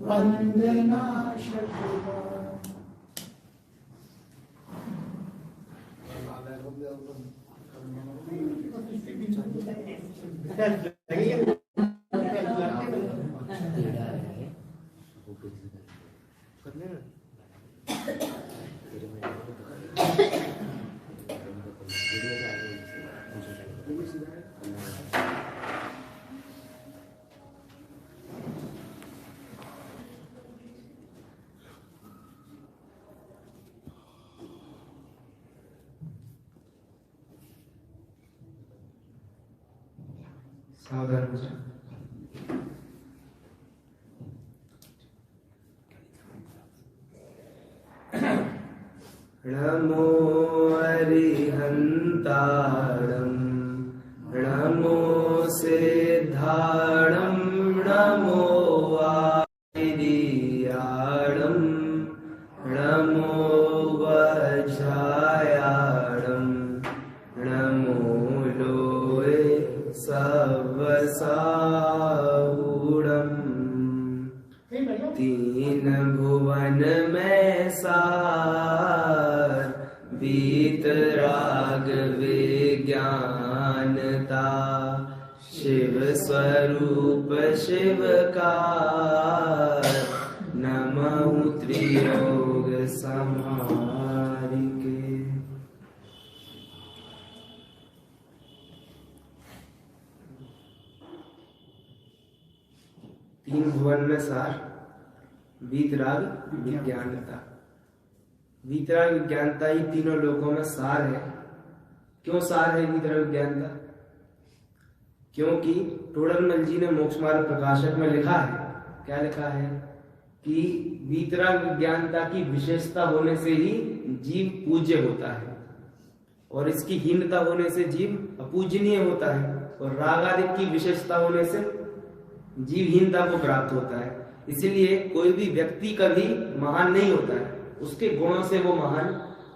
वंदना सावधान हो जाए। नमो अरिहंताणं नमो सिद्धाणं नमो वारियाणं नमो वज्रायाणं नमो लोये सवसाऊणम् तीन भुवन में सार वीतराग विज्ञानता शिव स्वरूप शिवकार नमः त्रियोग समारिके। तीन भुवन में सार वीतराग विज्ञानता। वीतराग विज्ञानता ही तीनों लोकों में सार है। क्यों सार है वीतराग विज्ञानता? क्योंकि टोडरमल जी ने मोक्ष मार्ग प्रकाशक में लिखा है, क्या लिखा है कि वीतराग विज्ञानता की विशेषता होने से ही जीव पूज्य होता है और इसकी हीनता होने से जीव अपूजनीय होता है, और राग आदि की विशेषता होने से जीवहीनता को प्राप्त होता है। इसलिए कोई भी व्यक्ति कभी महान नहीं होता है, उसके गुणों से वो महान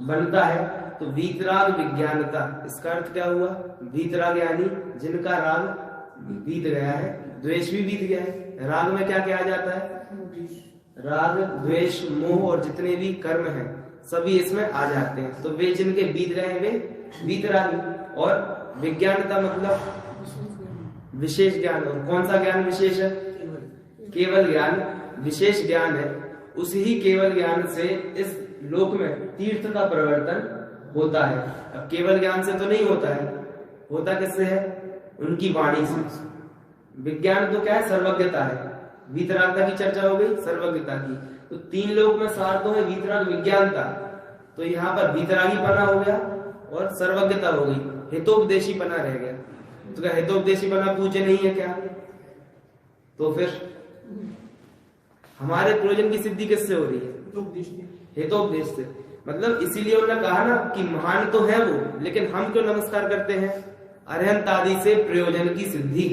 बनता है। तो वीतराग विज्ञानता, इसका अर्थ क्या हुआ? वीतराग यानी जिनका राग बीत गया है, द्वेष भी बीत गया है। राग में क्या क्या आ जाता है? राग, द्वेष, मोह और जितने भी कर्म हैं सभी इसमें आ जाते हैं। तो वे जिनके बीत गए हैं वे वीतरागी। और विज्ञानता मतलब विशेष ज्ञान। और कौन सा ज्ञान विशेष है? केवल ज्ञान विशेष ज्ञान है। उसी ही केवल ज्ञान से इस लोक में तीर्थ का परिवर्तन होता है। अब केवल ज्ञान से तो नहीं होता है, होता किससे है? उनकी वाणी से। विज्ञान तो क्या है? सर्वज्ञता है। वीतरागता की चर्चा हो गई, सर्वज्ञता की। तो तीन लोक में सार तो है वीतराग विज्ञानता। तो यहाँ पर वीतरागी पना हो गया और सर्वज्ञता हो गई, हितोपदेशी पना रह गया। तो क्या हितोपदेशी पना पूज्य नहीं है क्या? तो फिर हमारे प्रयोजन की सिद्धि किससे हो रही है? हितोपदेश से। मतलब इसीलिए उन्होंने कहा ना कि महान तो है वो, लेकिन हम क्यों नमस्कार करते हैं? अरहंत आदि से प्रयोजन की सिद्धि,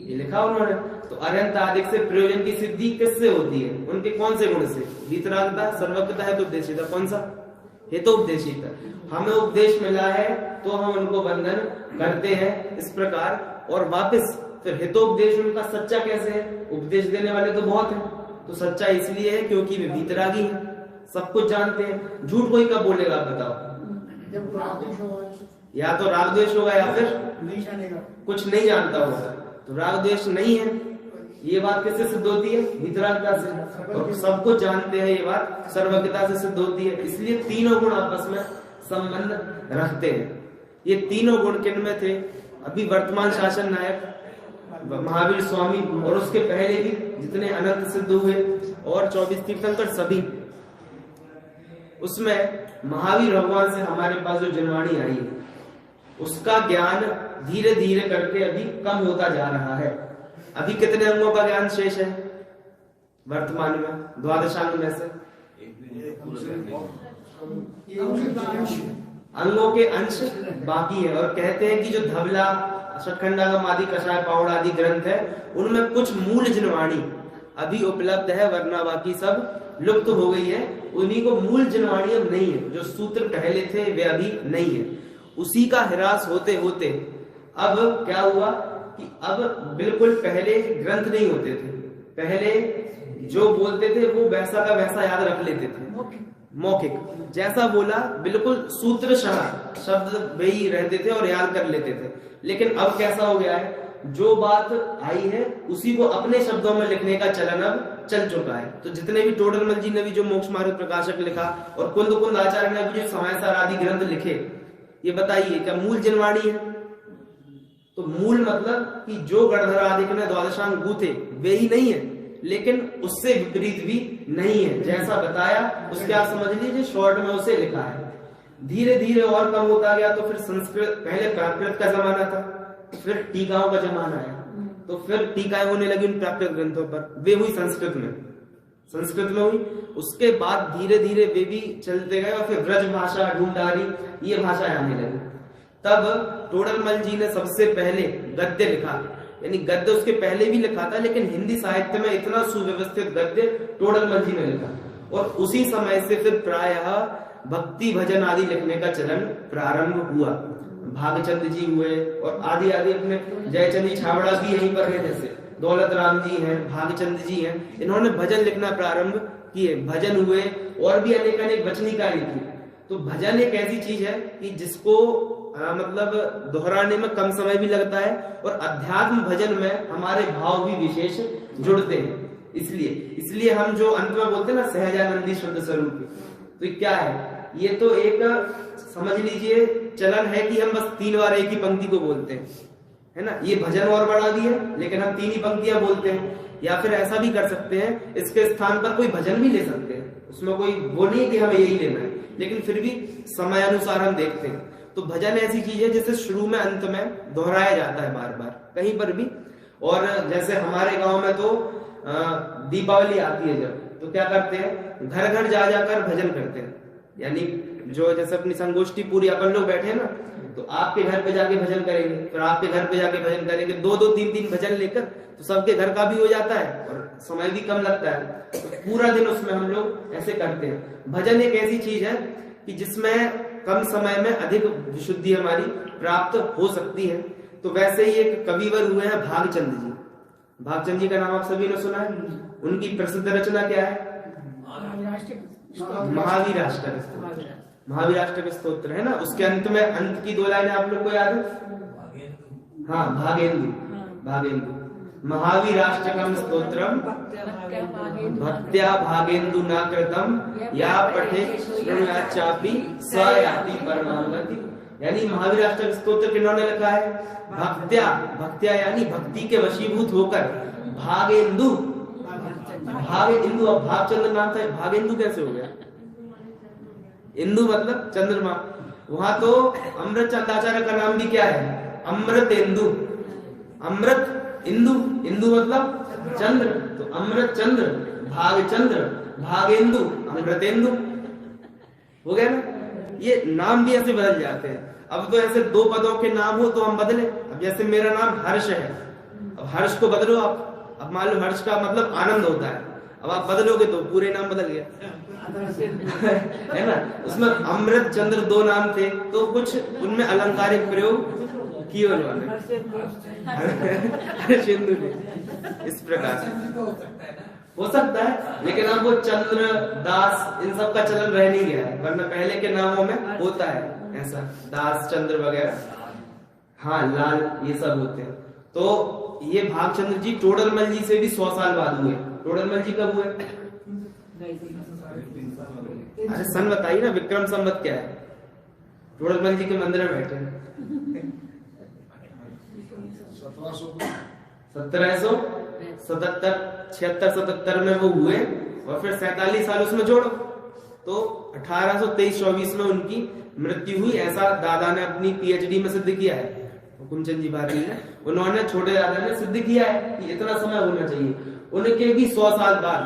ये लिखा उन्होंने। तो अरहंत आदि से प्रयोजन की सिद्धि किससे होती है? उनके कौन से गुण से? वीतरागता, सर्वज्ञता, हितोपदेशिता। कौन सा? हितोपदेशिता। हमें उपदेश मिला है तो हम उनको वंदन करते हैं इस प्रकार। और वापस फिर हितोपदेश उनका सच्चा कैसे है? उपदेश देने वाले तो बहुत हैं, तो सच्चा इसलिए है क्योंकि वे वीतरागी हैं, सब कुछ जानते हैं। झूठ कोई कब बोलेगा आप बताओ? या तो राग द्वेष होगा या फिर कुछ नहीं जानता होगा। तो राग द्वेष नहीं है, ये बात किससे सिद्ध होती है? वीतरागता से। और सब कुछ जानते हैं, ये बात सर्वज्ञता से सिद्ध होती है। इसलिए तीनों गुण आपस में संबंध रखते हैं। ये तीनों गुण किन में थे? अभी वर्तमान शासन नायक महावीर स्वामी और उसके पहले भी जितने अनंत सिद्ध हुए और 24 तीर्थंकर सभी, उसमें महावीर भगवान से हमारे पास जो जनवाणी आई है उसका ज्ञान धीरे धीरे करके अभी कम होता जा रहा है। अभी कितने अंगों का ज्ञान शेष है वर्तमान में? 12 अंग में से अंगों के अंश बाकी है। और कहते हैं कि जो धवला, षटखंडागम आदि, कषाय पावड़ आदि ग्रंथ है उनमें कुछ मूल जनवाणी अभी उपलब्ध है, वरना बाकी सब लुप्त हो गई है। उन्हीं को मूल जनवाणी अब नहीं है, जो सूत्र पहले थे वे अभी नहीं है। उसी का ह्रास होते होते अब क्या हुआ कि अब बिल्कुल पहले ग्रंथ नहीं होते थे, पहले जो बोलते थे वो वैसा का वैसा याद रख लेते थे, मौखिक, जैसा बोला बिल्कुल सूत्र शब्द वही रहते थे और याद कर लेते थे। लेकिन अब कैसा हो गया है, जो बात आई है उसी को अपने शब्दों में लिखने का चलन अब चल चुका है। तो जितने भी टोडरमल जी ने भी जो मोक्ष मार्ग प्रकाशक लिखा और कुंद आचार्य ने भी जो समाचार आदि ग्रंथ लिखे, ये बताइए क्या मूल जिनवाणी है? तो मूल मतलब कि जो गणधर आदि ने द्वादशांग गूथे वे ही नहीं है, लेकिन उससे विपरीत भी नहीं है। जैसा बताया उसके आप समझ लीजिए शॉर्ट में उसे लिखा है। धीरे धीरे और कम होता गया, तो फिर संस्कृत, पहले प्राकृत का जमाना था, फिर टीकाओं का जमाना आया, तो फिर टीकाएं होने लगी उन प्राकृत ग्रंथों पर, वे हुई संस्कृत में हुई। उसके बाद धीरे धीरे वे भी चलते गए और फिर ब्रज भाषा, ढूंढारी, ये भाषाएं आने लगी। तब टोडरमल जी ने सबसे पहले गद्य लिखा, यानी गद्य उसके पहले भी लिखा था, लेकिन हिंदी साहित्य में इतना सुव्यवस्थित गद्य टोडरमल जी ने लिखा। और उसी समय से फिर प्रायः भक्ति भजन आदि लिखने का चलन प्रारंभ हुआ। भागचंद जी हुए और आदि अपने जयचंद जी छाबड़ा भी यहीं पर है, जैसे दौलत राम जी हैं, भागचंद जी हैं, इन्होंने भजन लिखना प्रारंभ किए, भजन हुए और भी अनेक वचनिकाएं लिखी। तो भजन एक ऐसी चीज है कि जिसको मतलब दोहराने में कम समय भी लगता है और अध्यात्म भजन में हमारे भाव भी विशेष जुड़ते हैं। इसलिए हम जो अंत में बोलते हैं ना सहजानंदी शुद्ध स्वरूप, तो क्या है, ये तो एक समझ लीजिए चलन है कि हम बस 3 बार एक ही पंक्ति को बोलते हैं, है ना। ये भजन और बढ़ा दिया, लेकिन हम 3 ही पंक्तियां बोलते हैं। या फिर ऐसा भी कर सकते हैं, इसके स्थान पर कोई भजन भी ले सकते हैं, उसमें कोई वो नहीं कि हमें यही लेना है, लेकिन फिर भी समय अनुसार हम देखते हैं। तो भजन ऐसी चीज है जिसे शुरू में अंत में दोहराया जाता है बार बार कहीं पर भी। और जैसे हमारे गांव में तो दीपावली आती है जब, तो क्या करते हैं, घर घर जा जाकर भजन करते हैं। यानी जो जैसे अपनी संगोष्ठी पूरी अपन लोग बैठे हैं ना, तो आपके घर पे जाके भजन करेंगे, फिर आपके घर पे जाके भजन करेंगे, 2-2, 3-3 भजन लेकर, तो सबके घर का भी हो जाता है और समय भी कम लगता है। तो पूरा दिन उसमें हम लोग ऐसे करते हैं। भजन एक ऐसी चीज है कि जिसमें कम समय में अधिक विशुद्धि हमारी प्राप्त हो सकती है। तो वैसे ही एक कविवर हुए हैं भागचंद जी। भागचंद जी का नाम आप सभी ने सुना है। उनकी प्रसिद्ध रचना क्या है, महावीराष्टक स्तोत्र है ना। उसके अंत में, अंत की 2 लाइनें आप लोग को याद है, हाँ, भागेंदु महावीराष्टकम स्तोत्रम भक्त्या भागेंदु न कृतम या पठे शृणुयाच्चापि स याति परमां गति। यानी महावीराष्टक स्तोत्र किन्होंने लिखा है, भक्त्या यानी भक्ति के वशीभूत होकर, भागेंदु, अब भागचंद्र नाम था, भागेंदु कैसे हो गया? इंदु मतलब चंद्रमा। वहां तो अमृत चंदाचार्य का नाम भी क्या है, अमृतेंदु, अमृत इंदु, इंदु मतलब चंद्र, तो अमृत चंद्र, भागचंद्र, भागेंदु, अमृतेंदु हो गया ना। ये नाम भी ऐसे बदल जाते हैं। अब तो ऐसे 2 पदों के नाम हो तो हम बदले। अब जैसे मेरा नाम हर्ष है, अब हर्ष को बदलो आप, अब मान लो हर्ष का मतलब आनंद होता है, अब आप बदलोगे तो पूरे नाम बदल गया है ना। उसमें अमृत चंद्र 2 नाम थे, तो कुछ उनमें अलंकारिक प्रयोग किए उन्होंने, हर्षेंदु ने, इस प्रकार से हो सकता है। लेकिन अब वो चंद्र, दास, इन सब का चलन रह नहीं गया है, वरना पहले के नामों में होता है ऐसा, दास, चंद्र वगैरह, हाँ, लाल, ये सब होते हैं। तो ये भागचंद्र जी टोडरमल जी से भी 100 साल बाद हुए। टोडरमल जी कब हुए? अरे सन बताइए ना, विक्रम संवत क्या है? टोडरमल जी के मंदिर में बैठे हैं, 1777, 76-77 में वो हुए और फिर 47 साल उसमें जोड़ो तो 1823-24 में उनकी मृत्यु हुई। ऐसा दादा ने अपनी पीएचडी में सिद्ध किया है, हुकुमचंद जी भारती ने, उन्होंने, छोटे दादा ने सिद्ध किया है कि इतना समय होना चाहिए। उनके भी 100 साल बाद,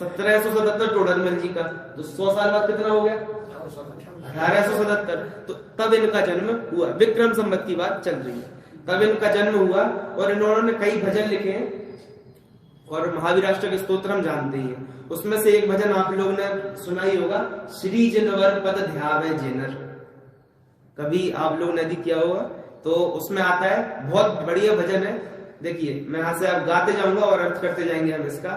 1777 टोडरमल जी का, तो 100 साल बाद कितना हो गया, 1877। तो तब इनका जन्म हुआ, विक्रम संवत की बात चल रही है, तब इनका जन्म हुआ। और इन्होंने कई भजन लिखे हैं और महावीराष्टक स्तोत्र हम जानते ही हैं। उसमें से एक भजन आप लोगों ने सुना ही होगा, श्री जिनवर पद ध्यावे जिनर, कभी आप लोग ने भी किया होगा। तो उसमें आता है, बहुत बढ़िया भजन है देखिए मैं यहां से आप गाते जाऊंगा और अर्थ करते जाएंगे हम इसका।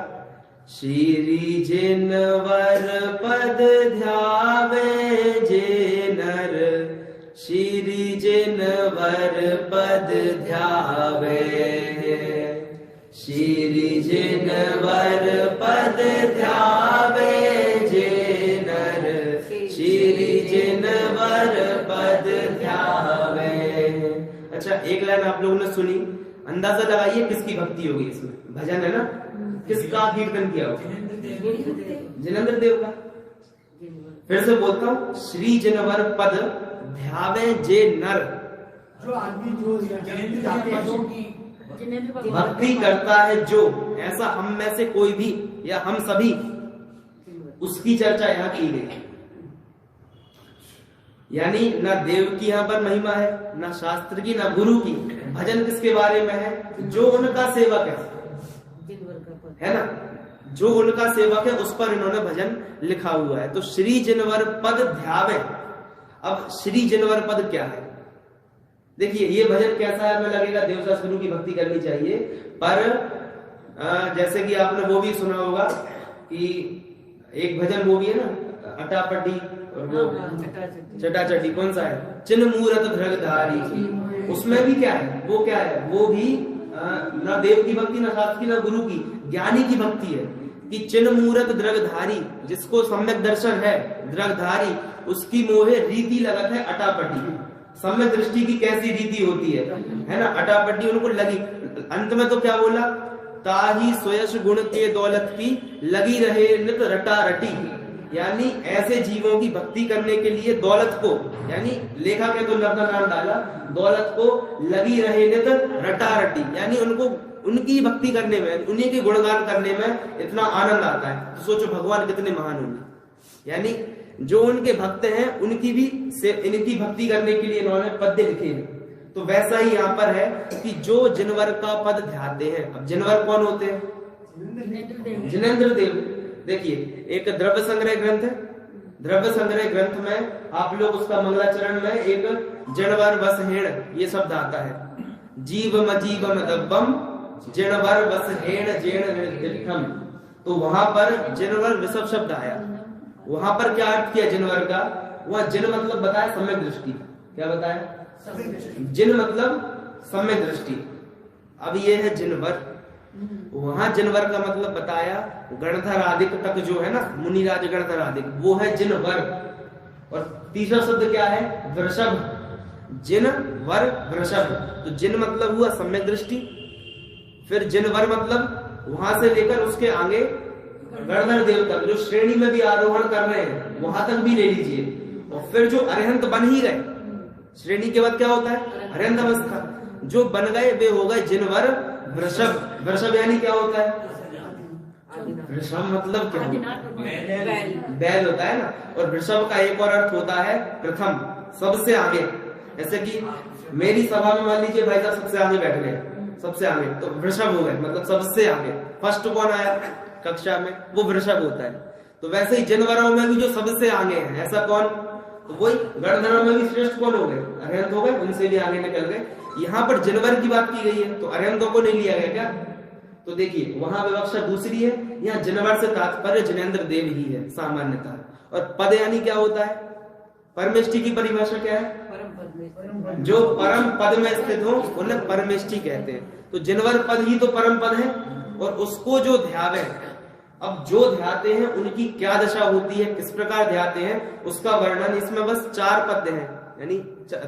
श्री जिनवर पद ध्यावे जे नर, श्री जिनवर पद ध्यावे, श्री जिनवर पद ध्यावे जे नर, श्री जिनवर पद ध्यावे। अच्छा, एक लाइन आप लोगों ने सुनी, अंदाजा लगाइए किसकी भक्ति होगी इसमें? भजन है ना, किसका कीर्तन किया होगा? जिनेंद्र देव का। फिर से बोलता हूँ, श्री जिनवर पद ध्यावे जे नर, जो आदमी जो भक्ति करता है जो, ऐसा हम में से कोई भी या हम सभी, उसकी चर्चा यहाँ की गई। यानी ना देव की यहाँ पर महिमा है, ना शास्त्र की, ना गुरु की। भजन किसके बारे में है? जो उनका सेवक है ना, जो उनका सेवक है उस पर इन्होंने भजन लिखा हुआ है। तो श्री जिनवर पद ध्यावे। अब श्री जिनवर पद क्या है? देखिए ये भजन कैसा है, हमें लगेगा देवदास गुरु की भक्ति करनी चाहिए, पर जैसे कि आपने वो भी सुना होगा कि एक भजन वो भी है ना, अटापटी और वो चटाचटी, कौन सा है? चिन्ह मूरत भ्रगधारी। उसमें भी क्या है, वो क्या है, वो भी ना देव की भक्ति, ना शास्त्र की, ना गुरु की, ज्ञानी की भक्ति है। कि चिन्ह मूरत द्रगधारी, जिसको सम्यक दर्शन है, द्रगधारी, उसकी मोहे रीति लगत है अटापटी। सम्यक दृष्टि की कैसी रीति होती है ना, अटापटी उनको लगी। अंत में तो क्या बोला? ताही स्वयश गुण के दौलत की लगी रहे नित रटा रटी। यानी ऐसे जीवों की भक्ति करने के लिए दौलत को, यानी लेखा के तो नाम डाला, दौलत को लगी रहे नित रटा रटी, यानी उनको उनकी भक्ति करने में, उन्हीं के गुणगान करने में इतना आनंद आता है। तो सोचो भगवान कितने महान होंगे। यानी जो उनके भक्त हैं उनकी भी इनकी भक्ति करने के लिए इन्होंने पद्य लिखे हैं। तो वैसा ही यहाँ पर है कि जो जिनवर का पद ध्याते हैं। अब जिनवर कौन होते हैं? जिनेंद्र देव। देखिए एक द्रव्य संग्रह ग्रंथ है, द्रव्य संग्रह ग्रंथ में आप लोग उसका मंगलाचरण में एक जिनवर बस हेण ये शब्द आता है। जीवम जीवम दब्बम जिनवर बस हेण जेण निर्दिष्टम। तो वहां पर जिनवर ऋषभ शब्द आया। वहां पर क्या अर्थ किया जिनवर का? वह जिन मतलब बताया सम्यक दृष्टि। क्या बताया? जिन मतलब सम्यक दृष्टि। अब ये है जिनवर, वहां जिनवर का मतलब बताया गणधर आदिक तक जो है ना, मुनिराज गणधर आदिक, वो है जिनवर। और तीसरा शब्द क्या है? वृषभ। जिन वर वृषभ। तो जिन मतलब हुआ सम्यक दृष्टि, फिर जिनवर मतलब वहां से लेकर उसके आगे गणधर देव तक, जो श्रेणी में भी आरोहण कर रहे हैं वहां तक भी ले लीजिए। और फिर जो अरिहंत बन ही गए, श्रेणी के बाद क्या होता है? अरिहंत अवस्था। जो बन गए वे हो गए जिनवर वृषभ। वृषभ यानी क्या होता है? वृषभ मतलब क्या होता है? बैल होता है ना। और वृषभ का एक और अर्थ होता है प्रथम, सबसे आगे। जैसे कि मेरी सभा में मान लीजिए भाई साहब सबसे आगे बैठ गए, सबसे आगे, तो वृषभ हो गए, मतलब सबसे आगे। फर्स्ट कौन आया कक्षा में? वो वृषभ होता है। तो वैसे ही जानवरों में भी जो सबसे आगे है, ऐसा कौन? तो वही गणधरों में भी श्रेष्ठ कौन हो गए? अरिहंत हो गए, उनसे भी आगे निकल गए। यहाँ पर जानवर की बात की गई है, तो अरिहंतों को नहीं लिया गया क्या? तो देखिए वहां विवक्षा दूसरी है, यहाँ जानवर से तात्पर्य जिनेंद्र देव ही है सामान्यतः। और पद यानी क्या होता है? परमेष्टि की परिभाषा क्या है? जो परम पद में स्थित हो उन्हें परमेष्टि कहते हैं। तो जिनवर पद ही तो परम पद है, और उसको जो ध्यावे, अब जो ध्याते हैं उनकी क्या दशा होती है, किस प्रकार ध्याते हैं, उसका वर्णन इसमें बस 4 पद्य हैं, यानी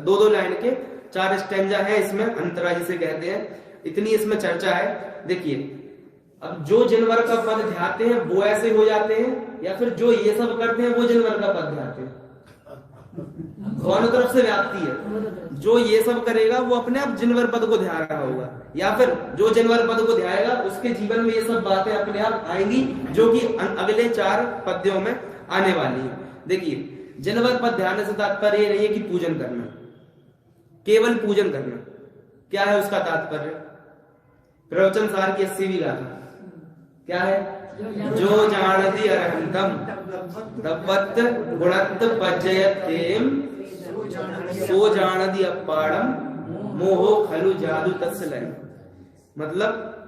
2-2 लाइन के 4 स्टैंजा है इसमें, अंतरा जिसे कहते हैं। इतनी इसमें चर्चा है। देखिए अब जो जिनवर का पद ध्याते हैं वो ऐसे हो जाते हैं, या फिर जो ये सब करते हैं वो जिनवर का पद ध्याते हैं। दोनों तरफ से व्याप्ति है। जो ये सब करेगा वो अपने आप जिनवर पद को ध्यान रहा होगा, या फिर जो जिनवर पद को ध्याएगा उसके जीवन में ये सब बातें अपने आप आएंगी, जो कि अगले 4 पद्यों में आने वाली है। देखिए जिनवर पद ध्यान से तात्पर्य ये नहीं है कि पूजन करना, केवल पूजन करना। क्या है उसका तात्पर्य? प्रवचन सार की 80वीं गाथा क्या है? जो जानती अरहंतम तब्बत गुणत पज्जयतेम सो जानदी अपाड़म मोहो खलु जादू तत्सलय। मतलब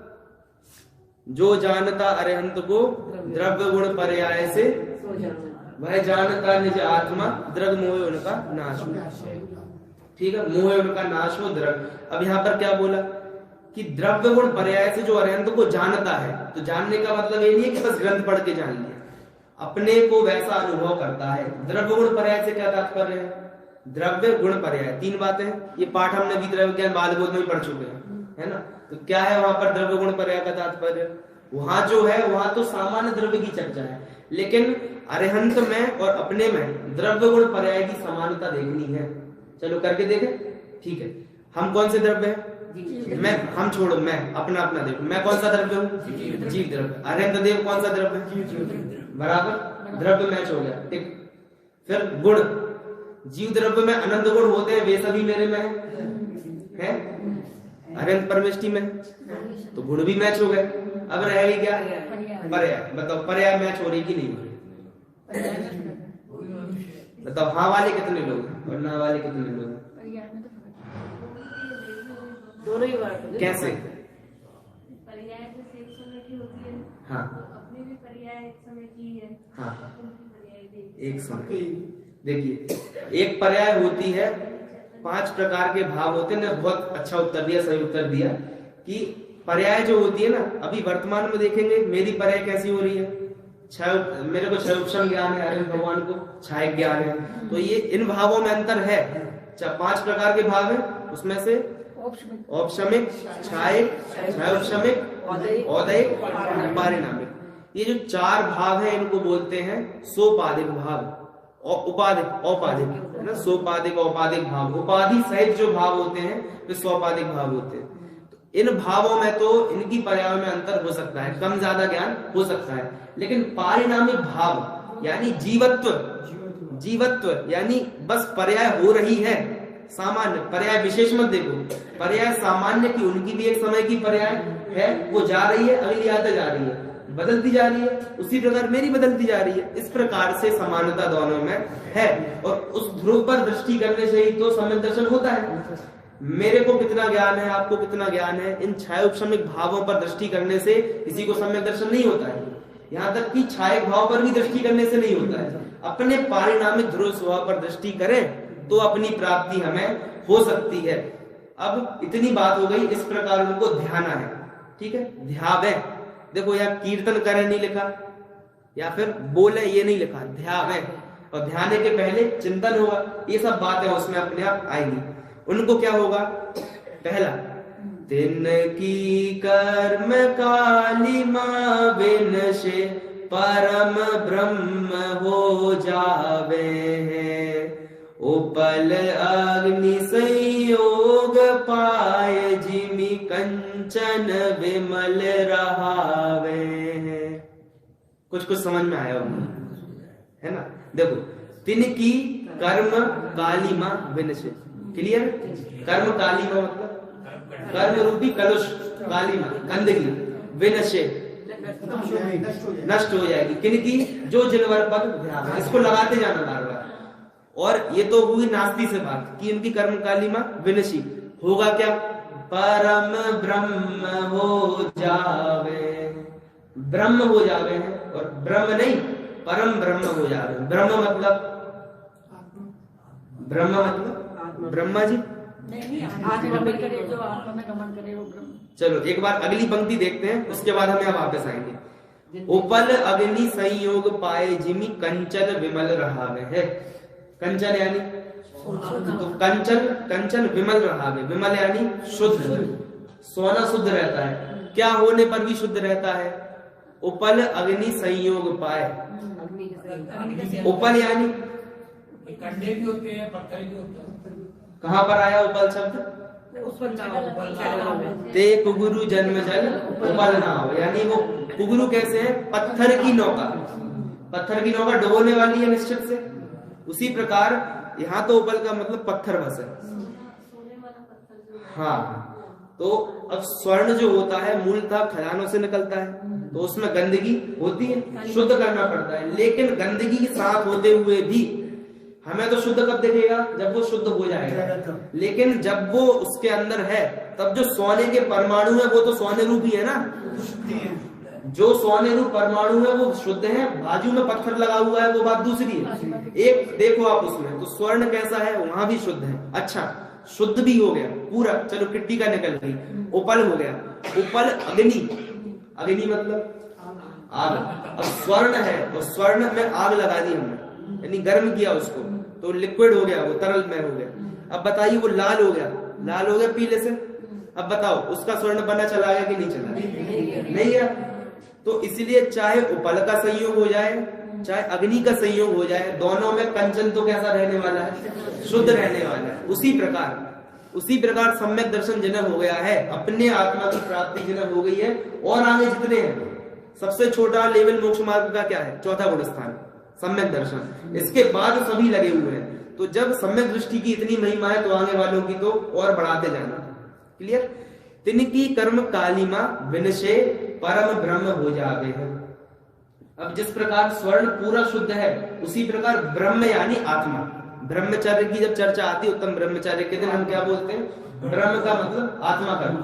जो जानता अरिहंत को द्रव्य गुण पर्याय से वह जानता निज आत्मा द्रग मोह उनका नाश हो। ठीक है, मोह उनका नाश हो द्रग। अब यहाँ पर क्या बोला कि द्रव्य गुण पर्याय से जो अरिहंत को जानता है, तो जानने का मतलब ये नहीं है कि बस ग्रंथ पढ़ के जान लिया, अपने को वैसा अनुभव करता है। द्रव्य गुण पर्याय से क्या तात्पर्य है? द्रव्य गुण पर्याय तीन बातें, ये पाठ हमने विद्रव्य ज्ञान बाल बोध में भी पढ़ चुके हैं, है ना। तो क्या है वहां पर द्रव्य गुण पर्याय का तात्पर्य? वहां जो है वहां तो सामान्य द्रव्य की चर्चा है, लेकिन अरिहंत में और अपने में द्रव्य गुण पर्याय की समानता देखनी है। चलो करके देखें। ठीक है, हम कौन से द्रव्य है? मैं, हम छोड़ो, मैं अपना अपना देखो, मैं कौन सा द्रव्य हूँ? जीव द्रव्य। अरिहंत देव कौन सा द्रव्य है? बराबर, द्रव्य मैच हो गया। ठीक, फिर गुण, जीव द्रव्य में अनंत गुण होते हैं, वे सभी मेरे में है, अरिहंत परमेष्टि में, तो गुण भी मैच हो गए। अब रहेगी क्या? पर्याय। बताओ पर्याय मैच हो रही कि नहीं हो रही? बताओ हाँ वाले कितने लोग और ना वाले कितने लोग? दोनों ही बात कैसे? पर्याय जैसे एक समय की होती है, हाँ, अपनी भी पर्याय एक समय की है, हाँ, पर्याय एक समय। देखिए, एक पर्याय होती है, 5 प्रकार के भाव होते हैं ना। बहुत अच्छा उत्तर दिया, सही उत्तर दिया कि पर्याय जो होती है ना, अभी वर्तमान में देखेंगे मेरी पर्याय कैसी हो रही है। मेरे को क्षय उपशम ज्ञान है, अरिहंत भगवान को छाय ज्ञान है, तो ये इन भावों में अंतर है। 5 प्रकार के भाव है, उसमें से औपशमिक, छायिक, क्षयोपशमिक, औदैहिक, पारिणामिक। ये जो 4 भाव है इनको बोलते हैं सोपाधिक भाव, उपाधिक, औपाधिक, है ना। सोपाधिक, औपाधिक भाव, उपाधि सहित जो भाव होते हैं वे सोपाधिक भाव होते हैं। तो इन भावों में तो इनकी पर्याय में अंतर हो सकता है, कम ज्यादा ज्ञान हो सकता है, लेकिन पारिणामिक भाव यानी जीवत्व यानी बस पर्याय हो रही है। सामान्य पर्याय विशेष मत देखो, पर्याय सामान्य की, उनकी भी एक समय की पर्याय है, वो जा रही है, अगली आते जा रही है, बदलती जा रही है, उसी प्रकार मेरी बदलती जा रही है। इस प्रकार से समानता दोनों में है, और उस ध्रुव पर दृष्टि करने से ही तो सम्यक दर्शन होता है। मेरे को कितना ज्ञान है, आपको कितना ज्ञान है, इन छायोपशमिक भावों पर दृष्टि करने से किसी को सम्यक दर्शन नहीं होता है। यहाँ तक कि छायक भाव पर भी दृष्टि करने से नहीं होता है। अपने पारिणामिक ध्रुव स्वभाव पर दृष्टि करें तो अपनी प्राप्ति हमें हो सकती है। अब इतनी बात हो गई, इस प्रकार उनको ध्यान है। ठीक है, ध्यावे, देखो यहाँ कीर्तन करें नहीं लिखा, या फिर बोले ये नहीं लिखा, ध्यावे, और ध्यान के पहले चिंतन होगा। ये सब बातें उसमें अपने आप आएंगी। उनको क्या होगा? पहला, तिनकी कर्म कालिमा विनशे परम ब्रह्म हो जावे हैं, उपल अग्नि संयोग पाए जिमि कंचन विमल रहावे हैं। कुछ समझ में आया होगा, है ना। देखो, तिनकी कर्म कालिमा विनशे, क्लियर? कर्म कालिमा मतलब कर्म रूपी कलुष, कालिमा गंदगी, विनशे नष्ट हो जाएगी। किनकी? जो जिनवर पद ध्यान, इसको लगाते जाना बार बार। और ये तो हुई नास्ती से बात कि इनकी कर्म कालिमा विनशी होगा क्या? परम ब्रह्म हो जावे, ब्रह्म हो जावे हैं, और ब्रह्म नहीं परम ब्रह्म हो जावे। ब्रह्म मतलब ब्रह्मा जी, आत्मा में करे, जो आत्मा में गमन करे वो ब्रह्म। चलो एक बार अगली पंक्ति देखते हैं, उसके बाद हम यहाँ वापस आएंगे। उपल अग्नि संयोग पाए जिमि कंचन विमल रहावे है। कंचन यानी तो कंचन विमल रहावे, विमल यानी शुद्ध, सोना शुद्ध रहता है, क्या होने पर भी शुद्ध रहता है? उपल अग्नि संयोग पाए। उपल यानी कंडे भी होते हैं, पत्थर भी होते हैं। कहाँ पर आया उपल शब्द? ते कुगुरु जन्म जल उपल नाव, यानी वो कुगुरु कैसे है? पत्थर की नौका, पत्थर की नौका डुबोने वाली है निश्चित से। उसी प्रकार यहाँ तो उपल का मतलब पत्थर बस है। हाँ, तो अब स्वर्ण जो होता है मूलतः खजानों से निकलता है, तो उसमें गंदगी होती है, शुद्ध करना पड़ता है। लेकिन गंदगी के साथ होते हुए भी हमें तो शुद्ध कब दिखेगा? जब वो शुद्ध हो जाएगा। लेकिन जब वो उसके अंदर है तब जो सोने के परमाणु है वो तो सोने रूप ही है ना। जो सोने रूप परमाणु है वो शुद्ध है, बाजू में पत्थर लगा हुआ है वो बात दूसरी है। एक देखो आप उसमें तो स्वर्ण कैसा है, वहां भी शुद्ध है। अच्छा शुद्ध भी हो गया पूरा, चलो किट्टी का निकल गई, उपल हो गया। उपल अग्नि, अग्नि मतलब आग। अब स्वर्ण है और स्वर्ण में आग लगा दी हमने, यानी गर्म किया उसको तो लिक्विड हो गया, वो तरल में हो गया। अब बताइए वो लाल हो गया, लाल हो गया पीले से। अब बताओ उसका स्वर्ण बना चला गया कि नहीं चला? नहीं है। तो इसलिए चाहे उपल का संयोग हो जाए चाहे अग्नि का संयोग हो जाए, दोनों में कंचन तो कैसा रहने वाला है? शुद्ध रहने वाला है। उसी प्रकार सम्यक दर्शन जिन्हें हो गया है, अपने आत्मा की प्राप्ति जिन्हें हो गई है, और आगे जितने हैं, सबसे छोटा लेवल मोक्ष मार्ग का क्या है? चौथा गुण स्थान सम्यक दर्शन। इसके बाद सभी लगे हुए हैं। तो जब सम्यक दृष्टि की इतनी महिमा है तो आगे वालों की तो और बढ़ाते जाना। क्लियर? तिनकी कर्म कालिमा विनशे परम ब्रह्म हो जावे है। अब जिस प्रकार स्वर्ण पूरा शुद्ध है, उसी प्रकार ब्रह्म यानी आत्मा, ब्रह्मचर्य की जब चर्चा आती है, उत्तम ब्रह्मचर्य के दिन हम क्या बोलते हैं? ब्रह्म का मतलब आत्मा कर्म,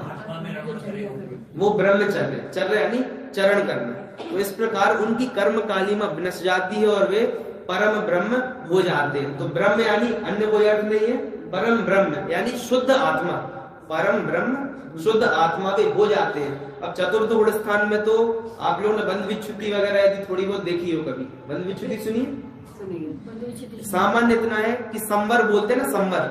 वो ब्रह्मचर्य, चर्य यानी चरण करना। तो इस प्रकार उनकी कर्म कालिमा विनश जाती है और वे परम ब्रह्म हो जाते हैं। तो ब्रह्म यानी अन्य कोई अर्थ नहीं है, परम ब्रह्म यानी शुद्ध आत्मा, परम ब्रह्म शुद्ध आत्मा वे हो जाते हैं। अब चतुर्थ गुण स्थान में तो आप लोगों ने बंध विच्छुद्धि वगैरह यदि थोड़ी बहुत देखी हो, कभी बंध विच्छुद्धि सुनिए। सामान्य इतना है कि संवर बोलते हैं ना, संवर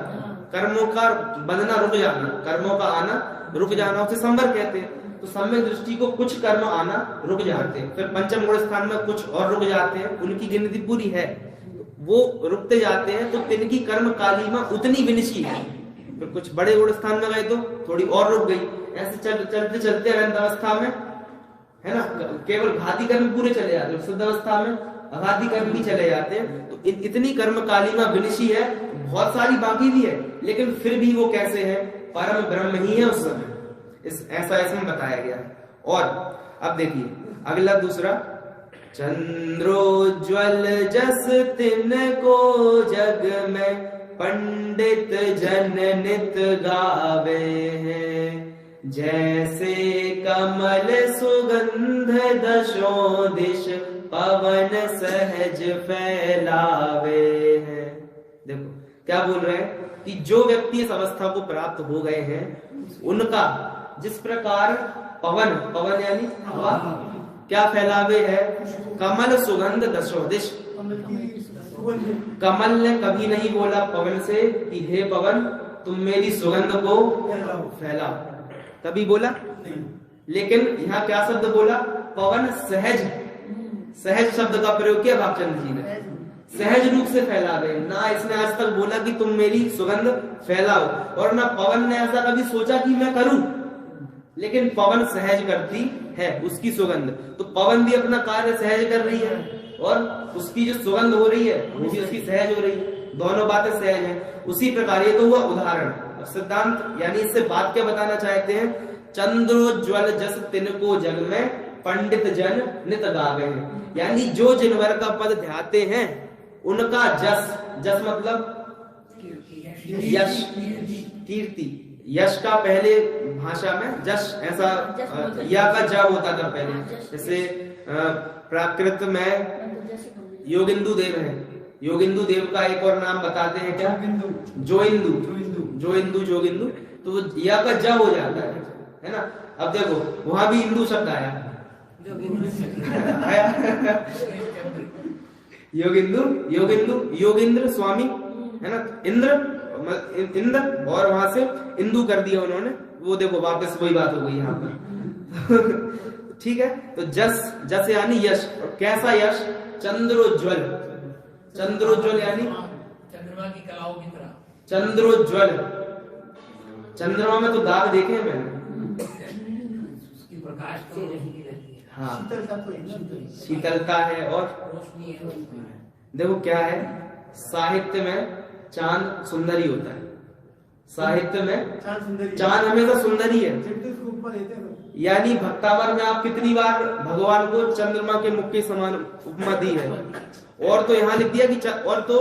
कर्मों का बंधना रुक जाना, कर्मों का आना रुक जाना, उसे संवर कहते हैं। तो सम्यक दृष्टि को कुछ कर्म आना रुक जाते हैं, फिर पंचम गुण स्थान में कुछ और रुक जाते हैं, उनकी गिनती पूरी है, वो रुकते जाते हैं। तो तिनकी कर्म कालिमा उतनी विनिशी है। फिर कुछ बड़े गुण स्थान में गए तो थोड़ी और रुक गई। ऐसे चलते चलते अनंत अवस्था में है ना, केवल घाती कर्म पूरे चले जाते हैं, शुद्ध अवस्था में अघाती कर्म भी चले जाते हैं। तो इतनी कर्म कालिमा विनिशी है, बहुत सारी बाकी भी है, लेकिन फिर भी वो कैसे है? परम ब्रह्म ही है उस समय। ऐसा इसमें बताया गया है। और अब देखिए अगला दूसरा, चंद्रोज्वल जस तिनको जग में पंडित जन नित गावे हैं, जैसे कमल सुगंध दशों दिश पवन सहज फैलावे हैं। देखो क्या बोल रहे हैं कि जो व्यक्ति इस अवस्था को प्राप्त हो गए हैं, उनका जिस प्रकार पवन यानी हवा क्या फैलावे है? कमल सुगंध दशों दिश। कमल ने कभी नहीं बोला पवन से कि हे पवन तुम मेरी सुगंध को फैलाओ, कभी बोला? लेकिन यहाँ क्या शब्द बोला? पवन सहज शब्द का प्रयोग किया भागचंद्र जी ने, सहज रूप से फैलावे। ना इसने आज तक बोला कि तुम मेरी सुगंध फैलाओ, और ना पवन ने ऐसा कभी सोचा कि मैं करूं, लेकिन पवन सहज करती है उसकी सुगंध। तो पवन भी अपना कार्य सहज कर रही है और उसकी जो सुगंध हो रही है वो भी उसकी सहज हो रही है, दोनों बातें सहज हैं। उसी प्रकार ये तो हुआ उदाहरण। सिद्धांत यानी इससे बात क्या बताना चाहते हैं? चंद्रोज्वल जस तिनको जग में पंडित जन नित गावे हैं, यानी जो जिनवर का पद ध्याते हैं उनका जस मतलब यश, कीर्ति। यश का पहले भाषा में जश ऐसा या का जा होता था पहले, जैसे प्राकृत में योगिंदु देव है, योगिंदु देव का एक और नाम बताते हैं क्या? जोगिंदु। तो या का जा हो जाता है ना। अब देखो वहां भी इंदु शब्द आया योगिंद्र स्वामी है ना, इंद्र और वहां से इंदु कर दिया उन्होंने, वो देखो वापस वही बात हो गई यहाँ पर। ठीक है, तो जस यानी यश। और कैसा यश? चंद्रोज्वल यानी चंद्रमा की कलाओं की तरह। चंद्रोज्वल, चंद्रमा में तो दाग देखे हैं मैंने, उसकी प्रकाश तो रोशनी रहती है। हाँ, शीतलता है और रोशनी है। देखो क्या है, साहित्य में चांद सुंदर ही होता है, साहित्य में चांद हमेशा सुंदर ही है। यानी भक्तावर में आप कितनी बार भगवान को चंद्रमा के मुख के समान उपमा दी है। और तो यहाँ लिख दिया कि और तो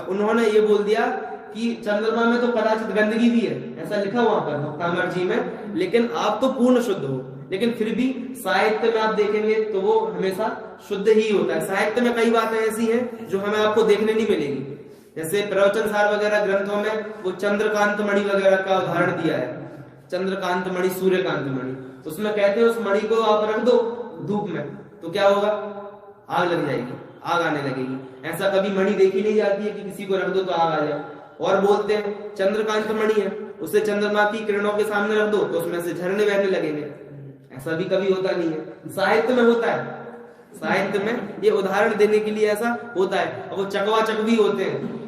उन्होंने ये बोल दिया कि चंद्रमा में तो कदाचित गंदगी भी है, ऐसा लिखा वहां पर भक्तामर जी में, लेकिन आप तो पूर्ण शुद्ध हो। लेकिन फिर भी साहित्य में आप देखेंगे तो वो हमेशा शुद्ध ही होता है। साहित्य में कई बातें ऐसी हैं जो हमें आपको देखने नहीं मिलेगी, जैसे प्रवचन सार वगैरह ग्रंथों में वो चंद्रकांत मणि वगैरह का उदाहरण दिया है, चंद्रकांत मणि, सूर्यकांत मणि, उसमें कहते हैं उस मणि को आप रख दो धूप में तो क्या होगा, आग लग जाएगी, आग आने लगेगी। ऐसा कभी मणि देखी नहीं जाती है कि किसी को रख दो तो आग आ जाए। और बोलते हैं चंद्रकांत मणि है, उसे चंद्रमा की किरणों के सामने रख दो तो उसमें से झरने बहने लगेंगे, ऐसा भी कभी होता नहीं है। साहित्य में होता है, साहित्य में ये उदाहरण देने के लिए ऐसा होता है। अब वो चकवा चकवी होते हैं,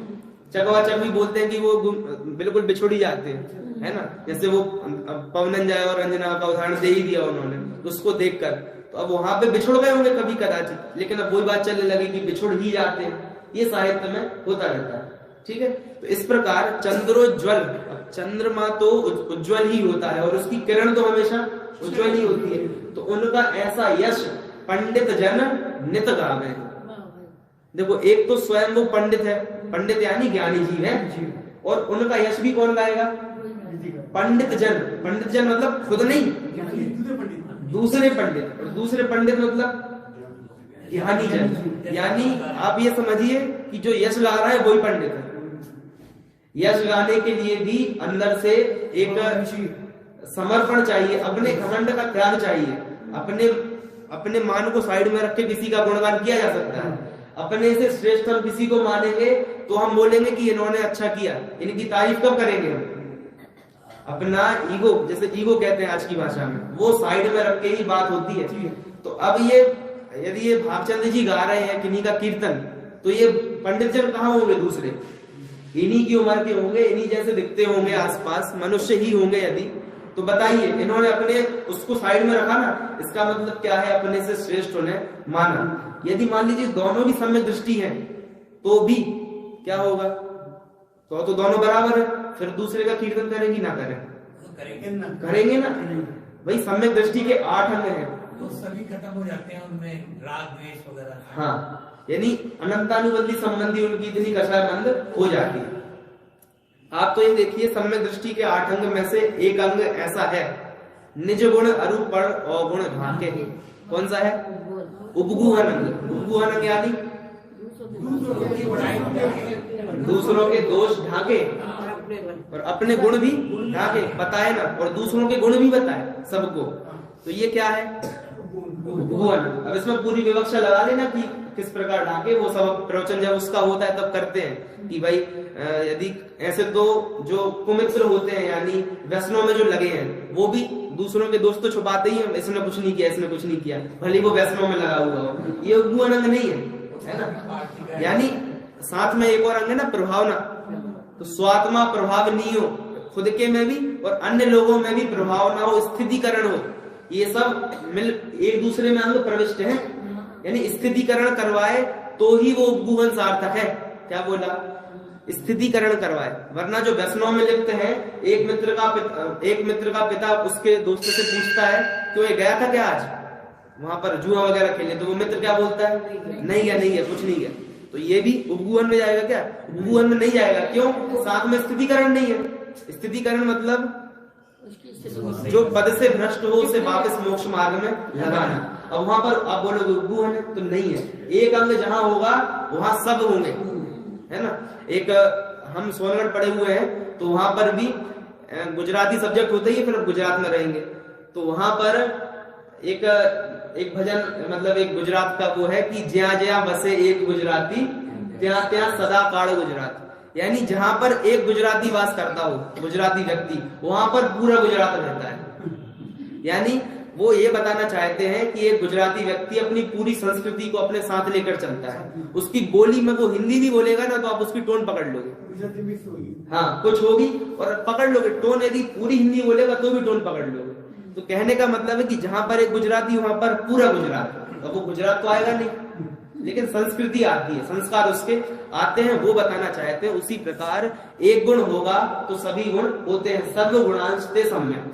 चकवा चकवी बोलते हैं कि वो बिल्कुल बिछुड़ी जाते हैं, है ना, जैसे वो पवनंजय और अंजना का उदाहरण दे ही दिया उन्होंने, उसको देखकर तो अब वहां पे बिछुड़ गए होंगे कभी कदाचित, लेकिन अब वही बात चलने लगी कि बिछुड़ ही जाते हैं। ये साहित्य में होता रहता है, ठीक है। तो इस प्रकार चंद्रोज्वल, चंद्रमा तो उज्ज्वल ही होता है और उसकी किरण तो हमेशा उज्ज्वल ही होती है, तो उनका ऐसा यश पंडित जन नित गावे। देखो एक तो स्वयं वो पंडित है, पंडित यानी ज्ञानी जीव है, और उनका यश भी कौन गाएगा, पंडित जन। पंडित जन मतलब खुद नहीं, दूसरे पंडित, और दूसरे पंडित मतलब ज्ञानी जन। यानी आप ये समझिए कि जो यश गा रहा है वही पंडित है। यश गाने के लिए भी अंदर से एक समर्पण चाहिए, अपने घमंड का त्याग चाहिए। अपने मान को साइड में रख के किसी का गुणगान किया जा सकता है। अपने से श्रेष्ठ हम किसी को मानेंगे तो हम बोलेंगे कि इन्होंने अच्छा किया, इनकी तारीफ कब करेंगे हम, अपना ईगो, जैसे ईगो कहते हैं आज की भाषा में, वो साइड में रख के ही बात होती है। तो अब ये यदि ये भागचंद्र जी गा रहे हैं किन्हीं का कीर्तन, तो ये पंडित जन कहाँ होंगे, दूसरे इन्हीं की उम्र के होंगे, इन्हीं जैसे दिखते होंगे, आसपास मनुष्य ही होंगे। यदि तो बताइए, इन्होंने अपने उसको साइड में रखा ना, इसका मतलब क्या है, अपने से श्रेष्ठ उन्हें माना। यदि मान लीजिए दोनों भी सम्यक दृष्टि है तो भी क्या होगा, तो दोनों बराबर है, फिर दूसरे का कीर्तन करेंगे ना करें, करेंगे ना। भाई सम्यक दृष्टि के 8 अंग हैं, तो सभी खत्म हो जाते हैं उनमें, राग द्वेष वगैरह। हाँ, यानी अनंतानुबंधी संबंधी उनकी इतनी कषायबंद हो जाती है। आप तो ये देखिए सम्यक दृष्टि के 8 अंग में से एक अंग ऐसा है, निज गुण अरूपण और गुण ढाके। कौन सा है, उपगुहन अंग। उपगुहन अंग यानी दूसरों के दोष ढाके और अपने गुण भी ढाके, बताए ना, और दूसरों के गुण भी बताए सबको, तो ये क्या है, उपगुहन। अब इसमें पूरी विवक्षा लगा लेना कि किस प्रकार ढाके, वो सब प्रवचन जब उसका होता है तब करते हैं कि भाई यदि ऐसे तो जो कुमित्र होते हैं यानी व्यसनों में जो लगे हैं, वो भी दूसरों के दोस्त तो छुपाते ही हैं, इसने कुछ नहीं किया, इसने कुछ नहीं किया, भले वो व्यसनों में लगा हुआ हो। ये उपगुहन अंग नहीं है ना। यानी साथ में एक और अंग है ना, प्रभावना। तो स्वात्मा प्रभावनीय हो, खुद के में भी और अन्य लोगों में भी प्रभावना हो, स्थितिकरण हो, ये सब मिल एक दूसरे में अंग प्रविष्ट है। यानी स्थितिकरण करवाए तो ही वो उपगुहन सार्थक है। क्या बोला, स्थितिकरण करवाए, वरना जो व्यसनों में लिप्त है, एक मित्र का पिता उसके दोस्त से पूछता है कि ये गया था क्या आज वहां पर जुआ वगैरह खेले, तो वो मित्र क्या बोलता है, नहीं गया, कुछ नहीं गया। तो ये भी उपगुहन में जाएगा क्या, उपगुहन में नहीं जाएगा। क्यों, साथ में स्थितिकरण नहीं है। स्थितिकरण मतलब जो पद से भ्रष्ट हो उसे वापस मोक्ष मार्ग में लगाना। अब वहां पर आप बोलोगे उपगुहन है, तो नहीं है। एक अंग जहां होगा वहां सब होंगे, है ना। एक हम सोनगढ़ पढ़े हुए हैं, तो वहां पर भी गुजराती सब्जेक्ट होते ही, फिर गुजरात में रहेंगे, तो वहां पर एक भजन, मतलब एक गुजरात का वो है कि ज्या ज्या बसे एक गुजराती, त्या त्या सदा काल गुजरात। यानी जहां पर एक गुजराती वास करता हो, गुजराती व्यक्ति, वहां पर पूरा गुजरात रहता है। यानी वो ये बताना चाहते हैं कि एक गुजराती व्यक्ति अपनी पूरी संस्कृति को अपने साथ लेकर चलता है। उसकी बोली में वो हिंदी भी बोलेगा ना, तो आप उसकी टोन पकड़ लोगे, हाँ कुछ होगी और पकड़ लोगे टोन। यदि पूरी हिंदी बोलेगा तो भी टोन पकड़ लोगे। तो कहने का मतलब है कि जहां पर एक गुजराती वहां पर पूरा गुजरात। तो वो गुजरात तो आएगा नहीं, लेकिन संस्कृति आती है, संस्कार उसके आते हैं, वो बताना चाहते हैं। उसी प्रकार एक गुण होगा तो सभी गुण होते हैं, सर्व गुणांश ते सम्यक।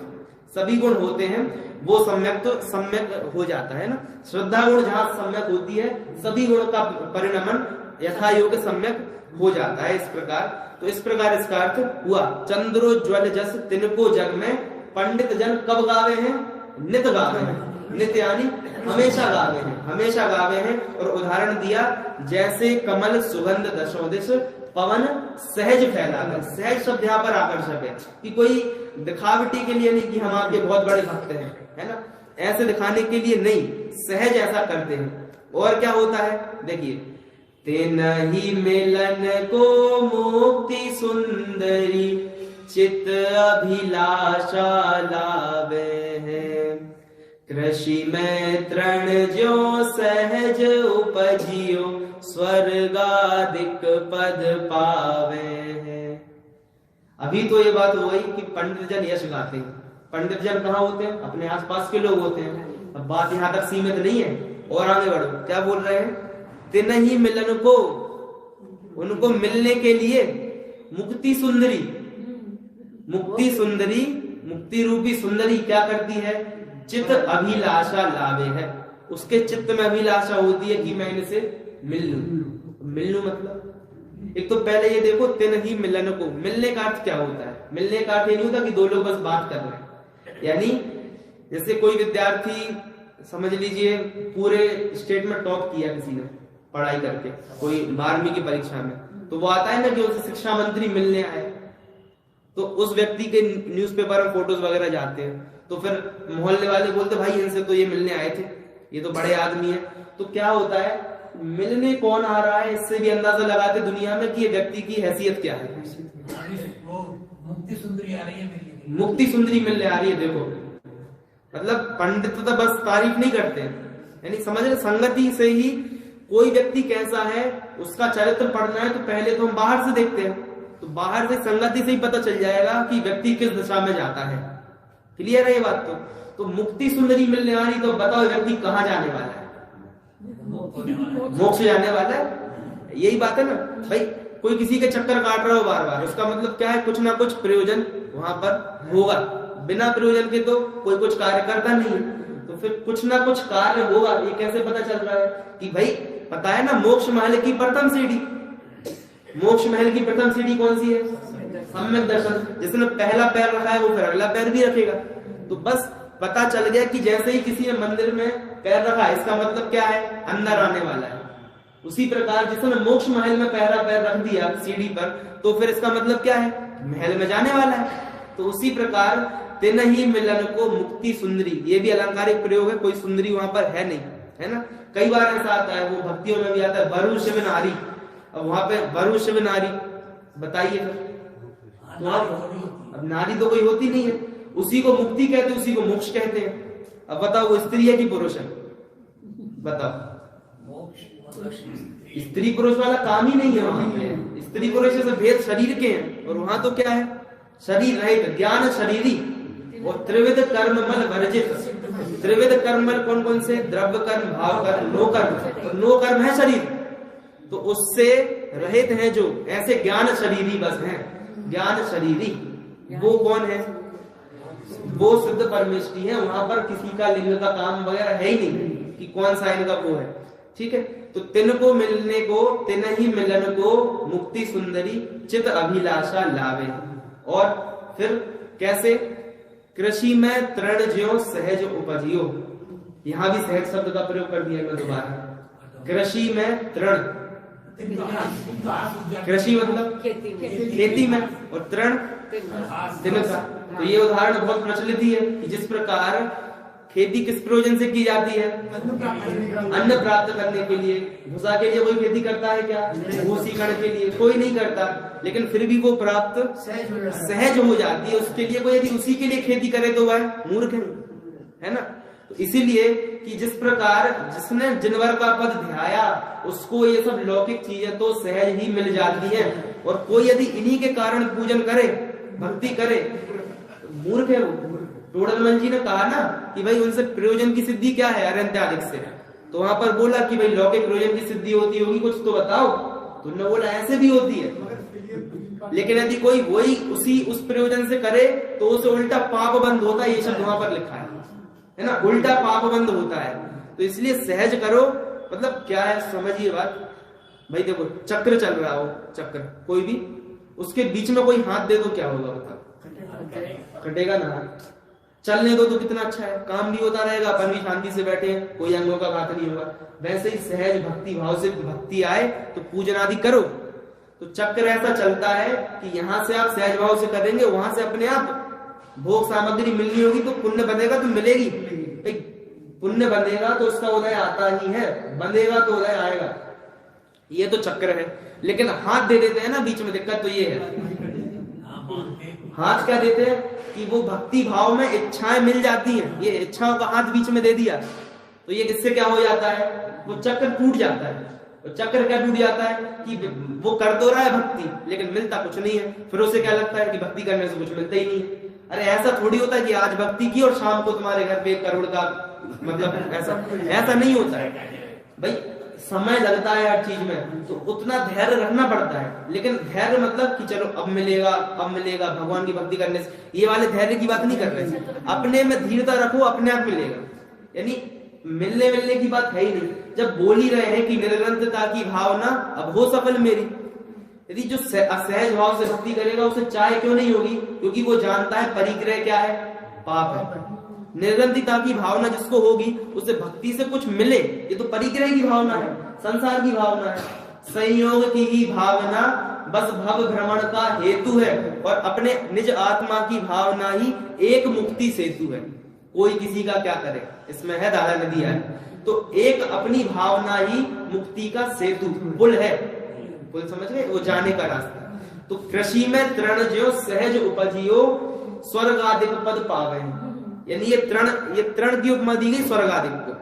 सभी गुण होते हैं वो सम्यक तो सम्यक हो जाता है ना। श्रद्धा गुण जहां सम्यक होती है सभी गुणों का परिणमन यथा योग्य सम्यक हो जाता है। इस प्रकार तो इस प्रकार इसका अर्थ हुआ चंद्रोज्वल जस तिनको जग में पंडित जन कब गावे हैं, नित गावे हैं। नित यानी हमेशा गावे हैं, हमेशा गावे हैं। और उदाहरण दिया जैसे कमल सुगंध दशों दिश पवन सहज फैला है। सहज शब्द यहाँ पर आकर्षक है कि कोई दिखावटी के लिए नहीं कि हम आपके बहुत बड़े भक्त हैं, है ना, ऐसे दिखाने के लिए नहीं, सहज ऐसा करते हैं। और क्या होता है देखिए, तेनहि मिलन को मुक्ति सुंदरी चित अभिलाषा लावे हैं। कृषि में तृण जो सहज उपजियो स्वर्गादिक पद पावे हैं। अभी तो ये बात हो गई कि पंडित जन यश गाते हैं। पंडित जन कहाँ होते हैं? अपने आसपास के लोग होते हैं। अब बात यहाँ तक सीमित नहीं है और आगे बढ़ो, क्या बोल रहे हैं? तिनहि मिलन को, उनको मिलने के लिए मुक्ति सुंदरी, मुक्ति सुंदरी, मुक्ति रूपी सुंदरी क्या करती है? चित्त अभिलाषा लावे है। उसके चित्त में अभिलाषा होती है कि मैं इनसे मिल लूं। मिल लूं मतलब एक तो पहले ये देखो, तिनहि मिलन को, मिलने का अर्थ क्या होता है? मिलने का अर्थ ये नहीं होता कि दो लोग बस बात कर रहे हैं। यानी जैसे कोई विद्यार्थी समझ लीजिए पूरे स्टेट में टॉप किया किसी ने पढ़ाई करके, कोई 12वीं की परीक्षा में, तो वो आता है ना कि उसे शिक्षा मंत्री मिलने आए, तो उस व्यक्ति के न्यूज़पेपर में फोटोज वगैरह जाते हैं, तो फिर मोहल्ले वाले बोलते भाई इनसे तो ये मिलने आए थे, ये तो बड़े आदमी है। तो क्या होता है, मिलने कौन आ रहा है इससे भी अंदाजा लगाते दुनिया में कि ये व्यक्ति की हैसियत क्या है। वो मुक्ति सुंदरी आ रही है, मुक्ति सुंदरी मिलने आ रही है। देखो मतलब पंडित तो बस तारीफ नहीं करते, यानी समझ रहे, संगति से ही कोई व्यक्ति कैसा है उसका चरित्र पढ़ना है तो पहले तो हम बाहर से देखते हैं, तो बाहर से संगति से ही पता चल जाएगा कि व्यक्ति किस दिशा में जाता है। क्लियर है ये बात? तो मुक्ति सुंदरी मिलने आ रही, तो बताओ व्यक्ति कहाँ जाने वाला है? मोक्ष जाने वाला है। यही बात है ना भाई, कोई किसी के चक्कर काट रहा हो बार बार, उसका मतलब क्या है? कुछ ना कुछ प्रयोजन वहां पर होगा। बिना प्रयोजन के तो कोई कुछ कार्य करता नहीं है, तो फिर कुछ ना कुछ कार्य होगा। ये कैसे पता चल रहा है? कि भाई पता है ना, मोक्ष महल की प्रथम सीढ़ी, मोक्ष महल की प्रथम सीढ़ी कौन सी है? सम्यक दर्शन। जिसने पहला पैर रखा है वो फिर अगला पैर भी रखेगा। तो बस पता चल गया कि जैसे ही किसी ने मंदिर में पैर रखा, इसका मतलब क्या है? अंदर आने वाला है। उसी प्रकार जिसने मोक्ष महल में पहला पैर रख दिया सीढ़ी पर, तो फिर इसका मतलब क्या है? महल में जाने वाला है। तो उसी प्रकार तिनहि मिलन को मुक्ति सुंदरी, ये भी अलंकारिक प्रयोग है, कोई सुंदरी वहां पर है नहीं, है ना। कई बार ऐसा आता है, वो भक्तियों में भी आता है, वरु शिव नारी। अब वहां पे वरु शिव नारी बताइए, अब नारी तो कोई होती नहीं है, उसी को मुक्ति कहते, उसी को मोक्ष कहते हैं। अब बताओ वो स्त्री है कि पुरुष है? बताओ। स्त्री पुरुष वाला काम ही नहीं है वहां पे। स्त्री पुरुष से भेद शरीर के हैं, और वहां तो क्या है? शरीर रहित ज्ञान शरीरी और त्रिविध कर्म मल वर्जित। त्रिविध कर्म मल कौन कौन से? द्रव्य कर्म, भाव कर्म, नो कर्म। तो नो कर्म है शरीर, तो उससे रहित हैं जो, ऐसे ज्ञान शरीरी बस हैं। ज्ञान शरीरी वो कौन है? वो सिद्ध परमेष्टि है। वहां पर किसी का लिंग का काम वगैरह है ही नहीं कि कौन सा इनका वो है। ठीक है, तो तिन को मिलने को, तिनहि मिलन को मुक्ति सुंदरी चित अभिलाषा लावे। और फिर कैसे? कृषि में तृण ज्यो सहज उपजियो। यहां भी सहज शब्द का प्रयोग कर दिया मैं दोबारा। कृषि में तृण, कृषि मतलब खेती में, और तृण तिनका। तो ये उदाहरण बहुत प्रचलित ही है कि जिस प्रकार खेती किस प्रयोजन से की जाती है? अन्न प्राप्त करने के लिए। भूसा के लिए कोई खेती करता है क्या? भूसीकरण के लिए कोई नहीं करता, लेकिन फिर भी वो प्राप्त सहज हो जाती है। उसके लिए कोई यदि उसी के लिए खेती करे तो वह मूर्ख है ना। तो इसीलिए कि जिस प्रकार जिसने जिनवर का पद ध्याया, उसको ये सब लौकिक चीजें तो सहज ही मिल जाती है। और कोई यदि इन्हीं के कारण पूजन करे, भक्ति करे, मूर्ख है वो। टोडरमल जी ने कहा ना कि भाई उनसे प्रयोजन की सिद्धि क्या है? अरंत्यादिक से। तो वहां पर बोला कि भाई लौकिक प्रयोजन की सिद्धि होती होगी कुछ, तो बताओ। तो उन्होंने बोला ऐसे भी होती है। लेकिन यदि कोई वही उस प्रयोजन से करे तो उसे उल्टा पाप बंद होता है। ये शब्द वहां पर लिखा है ना, उल्टा पाप बंद होता है। तो इसलिए सहज करो मतलब क्या है, समझिए बात भाई। देखो चक्र चल रहा हो, चक्र कोई भी, उसके बीच में कोई हाथ दे दो क्या होगा बताओ? कटेगा ना। चलने दो तो कितना अच्छा है, काम भी होता रहेगा, अपन भी शांति से बैठे हैं, कोई अंगों का घात नहीं होगा। वैसे ही सहज भक्ति भाव से भक्ति आए तो पूजन आदि करो। तो चक्र ऐसा चलता है कि यहाँ से आप सहज भाव से करेंगे, वहां से अपने आप भोग सामग्री मिलनी होगी तो पुण्य बनेगा तो मिलेगी। पुण्य बनेगा तो उसका उदय आता ही है, बंधेगा तो उदय आएगा। ये तो चक्र है। लेकिन हाथ दे देते हैं ना बीच में, दिक्कत तो ये है। हाथ क्या देते हैं कि वो भक्ति भाव में इच्छाएं मिल जाती हैं, ये इच्छाओं का हाथ बीच में दे दिया तो ये किससे क्या हो जाता है, वो चक्र टूट जाता है। तो चक्र क्या टूट जाता है कि वो कर तो रहा है भक्ति लेकिन मिलता कुछ नहीं है। फिर उसे क्या लगता है कि भक्ति करने से कुछ मिलता ही नहीं है। अरे ऐसा थोड़ी होता है कि आज भक्ति की और शाम को तुम्हारे घर पे 1 करोड़ का, मतलब ऐसा नहीं होता है भाई। समय लगता है हर चीज में, तो उतना धैर्य रखना पड़ता है। लेकिन धैर्य मतलब कि चलो अब मिलेगा भगवान की भक्ति करने से, ये वाले धैर्य की बात नहीं कर रहे। अपने में धीरता रखो, अपने आप मिलेगा। यानी मिलने की बात है ही नहीं। जब बोल ही रहे हैं कि निरंतरता की भावना अब हो सफल मेरी, यदि जो असहज भाव से भक्ति करेगा उसे चाहे क्यों नहीं होगी, क्योंकि वो जानता है परिग्रह क्या है, पाप है। निरंतरता की भावना जिसको होगी उसे भक्ति से कुछ मिले, ये तो परिग्रह की भावना है, संसार की भावना है। संयोग की ही भावना बस भव भ्रमण का हेतु है, और अपने निज आत्मा की भावना ही एक मुक्ति सेतु है। कोई किसी का क्या करे, इसमें है दादा ने दिया है। तो एक अपनी भावना ही मुक्ति का सेतु, पुल है, पुल समझ गए, वो जाने का रास्ता। तो कृषि में तृण जो सहज उपजियो स्वर्ग आदिक पद पावे, यानी ये तृण की उपमा दी गई स्वर्ग आदिक को,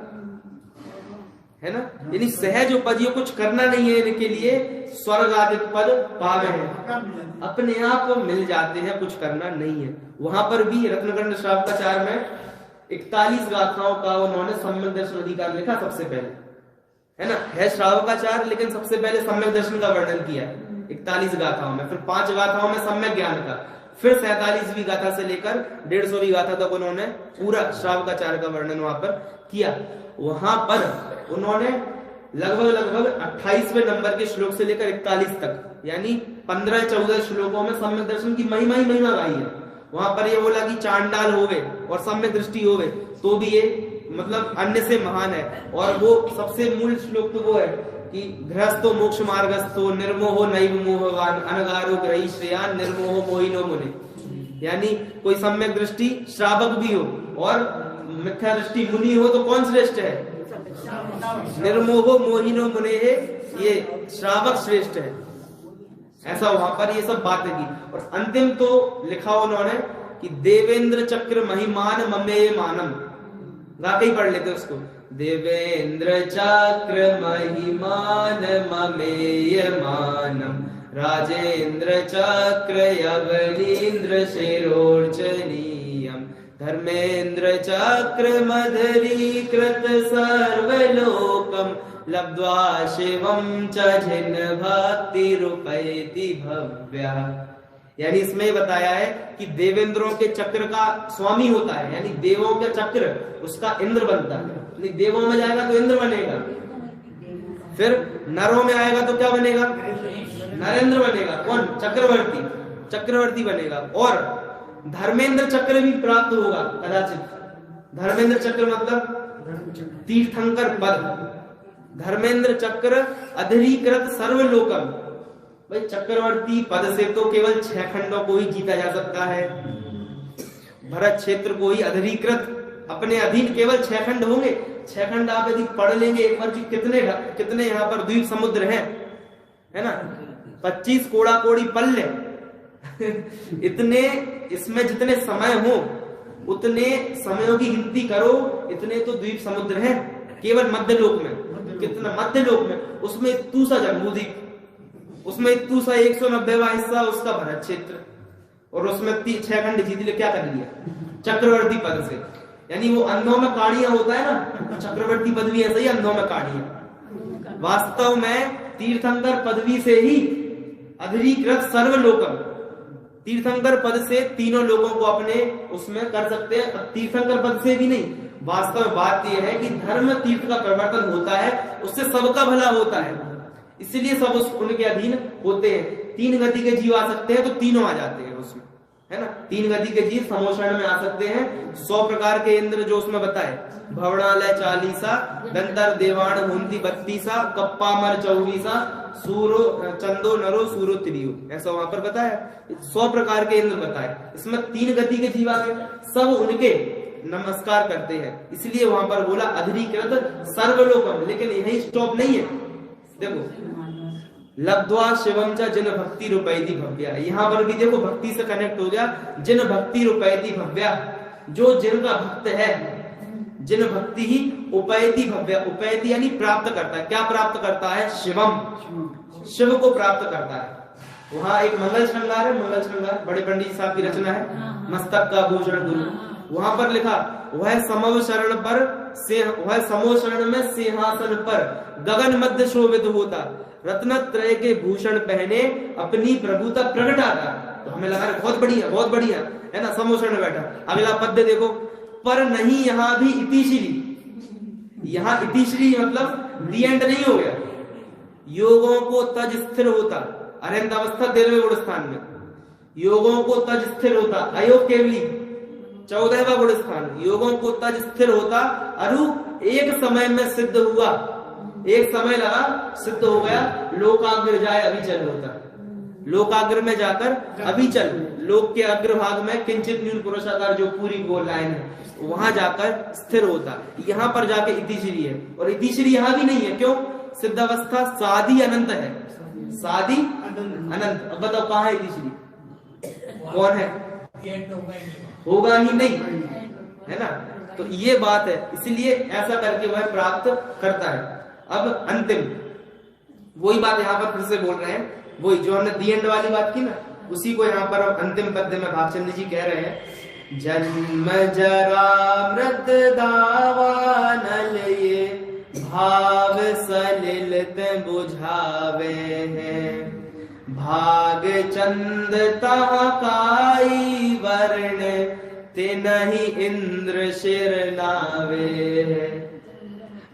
है ना। यानी सहज उपजियो, कुछ करना नहीं है इनके लिए, स्वर्ग आदिक पद पावे हैं, अपने आप मिल जाते हैं, कुछ करना नहीं है। वहां पर भी रत्नगंड श्रावकाचार में 41 गाथाओं का उन्होंने सम्यक दर्शन अधिकार लिखा सबसे पहले, है ना। है श्रावकाचार लेकिन सबसे पहले सम्यक दर्शन का वर्णन किया है 41 गाथाओं में। फिर 5 गाथाओं में सम्यक ज्ञान का, फिर 47वीं गाथा से लेकर 150वीं गाथा तक उन्होंने पूरा श्रावकाचार का वर्णन वहां पर किया। वहां पर उन्होंने लगभग 28वें नंबर के श्लोक से लेकर 41 तक, यानी 15-14 श्लोकों में सम्यक दर्शन की महिमा गाई है। वहां पर ये बोला कि चांडाल होवे और सम्यक दृष्टि होवे तो भी ये मतलब अन्य से महान है। और वो सबसे मूल श्लोक तो वो है कि गृहस्थो मोक्ष मार्गस्थो निर्मोहो नैव मोहवान अनगारो ग्रही श्रेयान निर्मोहो मोहिनो मुने, यानी कोई सम्यक दृष्टि श्रावक भी हो और मिथ्या दृष्टि मुनि हो तो कौन श्रेष्ठ है, निर्मोहो मोहिनो मुने है, ये श्रावक श्रेष्ठ है। ऐसा वहां पर ये सब बातें की। और अंतिम तो लिखा उन्होंने कि देवेंद्र चक्र महिमान ममेय मानम, वाकई पढ़ लेते उसको। देवेंद्र चक्र महिमान ममेय मानम राजेंद्र चक्र यवनींद्र शिरोर्चनीयम धर्मेंद्र चक्र मधुरीकृत सर्वलोकम लब्ध्वा शिवम च जिन भक्ति रूपयति भव्या। यानी इसमें बताया है कि देवेंद्रों के चक्र का स्वामी होता है, यानी देवों का चक्र उसका इंद्र बनता है। देवों में जाएगा तो इंद्र बनेगा, फिर नरों में आएगा तो क्या बनेगा, नरेंद्र बनेगा। कौन, चक्रवर्ती बनेगा। और धर्मेंद्र चक्र भी प्राप्त होगा कदाचित। धर्मेंद्र चक्र मतलब तीर्थंकर पद। धर्मेंद्र चक्र अधरीकृत सर्वलोकम, भाई चक्रवर्ती पद से तो केवल 6 खंडों को ही जीता जा सकता है। भरत क्षेत्र को ही अधरीकृत, अपने अधीन केवल 6 खंड होंगे। 6 खंड आप यदि पढ़ लेंगे एक बार, कितने यहाँ पर द्वीप समुद्र हैं, है ना। 25 कोड़ा कोड़ी पल्ले इतने, इसमें जितने समय हो उतने समयों की गिनती करो, इतने तो द्वीप समुद्र हैं केवल मध्यलोक में। कितना मध्यलोक में, उसमें इतूसा जम्बूद्वीप, उसमें इतूसा 190वां हिस्सा उसका भरत क्षेत्र, और उसमें 6 खंड जीत लिया। क्या कर लिया, चक्रवर्ती पद से। यानी वो अंधों में काड़ियां होता है ना, चक्रवर्ती पद भी ऐसा ही, अंधों में काड़ियां। वास्तव में तीर्थंकर पदवी से ही अधरीकृत सर्वलोकम, तीर्थंकर पद से तीनों लोगों को अपने उसमें कर सकते हैं। तीर्थंकर पद से भी नहीं, वास्तव में बात यह है कि धर्म तीर्थ का परिवर्तन होता है, उससे सबका भला होता है, इसलिए सब उनके अधीन होते हैं। 3 गति के जीव आ सकते हैं तो तीनों आ जाते हैं उसमें, है ना। 3 गति के जीव समोषण में आ सकते हैं। 100 प्रकार के इंद्र जो उसमें बताए, भवनालय 40, दंतर देवाण होंती 32, कप्पामर 24, सूरो चंदो नरो सूरो त्रियो, ऐसा वहां पर बताया। 100 प्रकार के इंद्र बताए, इसमें 3 गति के जीव आ गए, सब उनके नमस्कार करते हैं, इसलिए वहां पर बोला अधरीकृत सर्वलोकम। लेकिन यही स्टॉप नहीं है, देखो लब्ध्वा शिवम च जिन भक्ति रूपैति भव्या, यहाँ पर भी देखो भक्ति से कनेक्ट हो गया। जिन भक्ति रूपैति भव्या, जो जिनका भक्त है, जिन भक्ति ही उपैति भव्या, उपैति यानी प्राप्त करता है। क्या प्राप्त करता है? शिवम, शिव को प्राप्त करता है। वहां एक मंगल श्रृंगार है, मंगल श्रृंगार बड़े पंडित साहब की रचना है, मस्तक का भूषण गुरु, वहां पर लिखा वह समव शरण पर से, वह समो शरण में सिंहासन पर गगन मध्य शोभित होता, रत्नत्रय के भूषण पहने अपनी प्रभुता प्रगटाता। तो हमें लगा बहुत बढ़िया, बहुत बढ़िया है ना, समो शरण में बैठा। अगला पद्य देखो, पर नहीं यहाँ भी इतिश्री, यहाँ इतिश्री मतलब दी एंड नहीं हो गया। योगों को तज स्थिर होता, अरहंत अवस्था 13वें गुण स्थान में, योगों को तज स्थिर होता, अयोग केवली 14वां गुण स्थान, योगों को तज स्थिर होता, अरु एक समय में सिद्ध हुआ, एक समय लगा सिद्ध हो गया, लोकाग्र जाए अभिचल होता, लोकाग्र में जाकर अभिचल, लोक के अग्रभाग में किंचित न्यून पुरुषाकार जो पूरी गोल लाइन है वहां जाकर स्थिर होता, यहाँ पर जाके इतिश्री है। और इतिश्री यहाँ भी नहीं है, क्यों? सिद्ध अवस्था साधी अनंत है, साधी अनंत। अब बताओ कहाँ है इतिश्री, कौन है? होगा ही नहीं, है ना। तो ये बात है, इसलिए ऐसा करके वह प्राप्त करता है। अब अंतिम वही बात यहाँ पर फिर से बोल रहे हैं, वही जो हमने दी एंड वाली बात की ना, उसी को यहाँ पर अब अंतिम पद्य में भागचंद्र जी कह रहे हैं, जन्म जरा मृत दावानल ये भाव सलिलत बुझावे हैं, भाग चंद ताकाई वर्ण ते नहीं इंद्र शिर नावे है।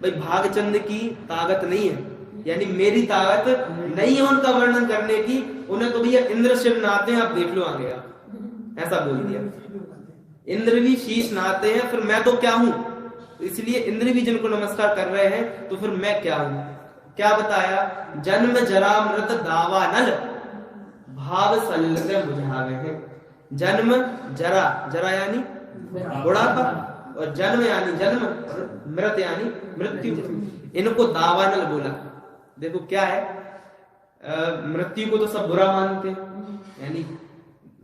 भाई भागचंद की ताकत नहीं है, यानी मेरी ताकत नहीं है उनका वर्णन करने की, उन्हें तो भैया इंद्र शिर नाते हैं, आप देख लो आगे आप, ऐसा बोल दिया। इंद्र भी शीश नाते हैं, फिर मैं तो क्या हूं? इसलिए इंद्र भी जिनको नमस्कार कर रहे हैं, तो फिर मैं क्या हूं? क्या बताया? जन्म जरा मृत दावानल भाव सलिलत बुझावे हैं। जन्म जरा, जरा यानी बुढ़ापा, और जन्म यानी जन्म, और मृत यानी मृत्यु, इनको दावानल बोला। देखो क्या है, मृत्यु को तो सब बुरा मानते हैं, यानी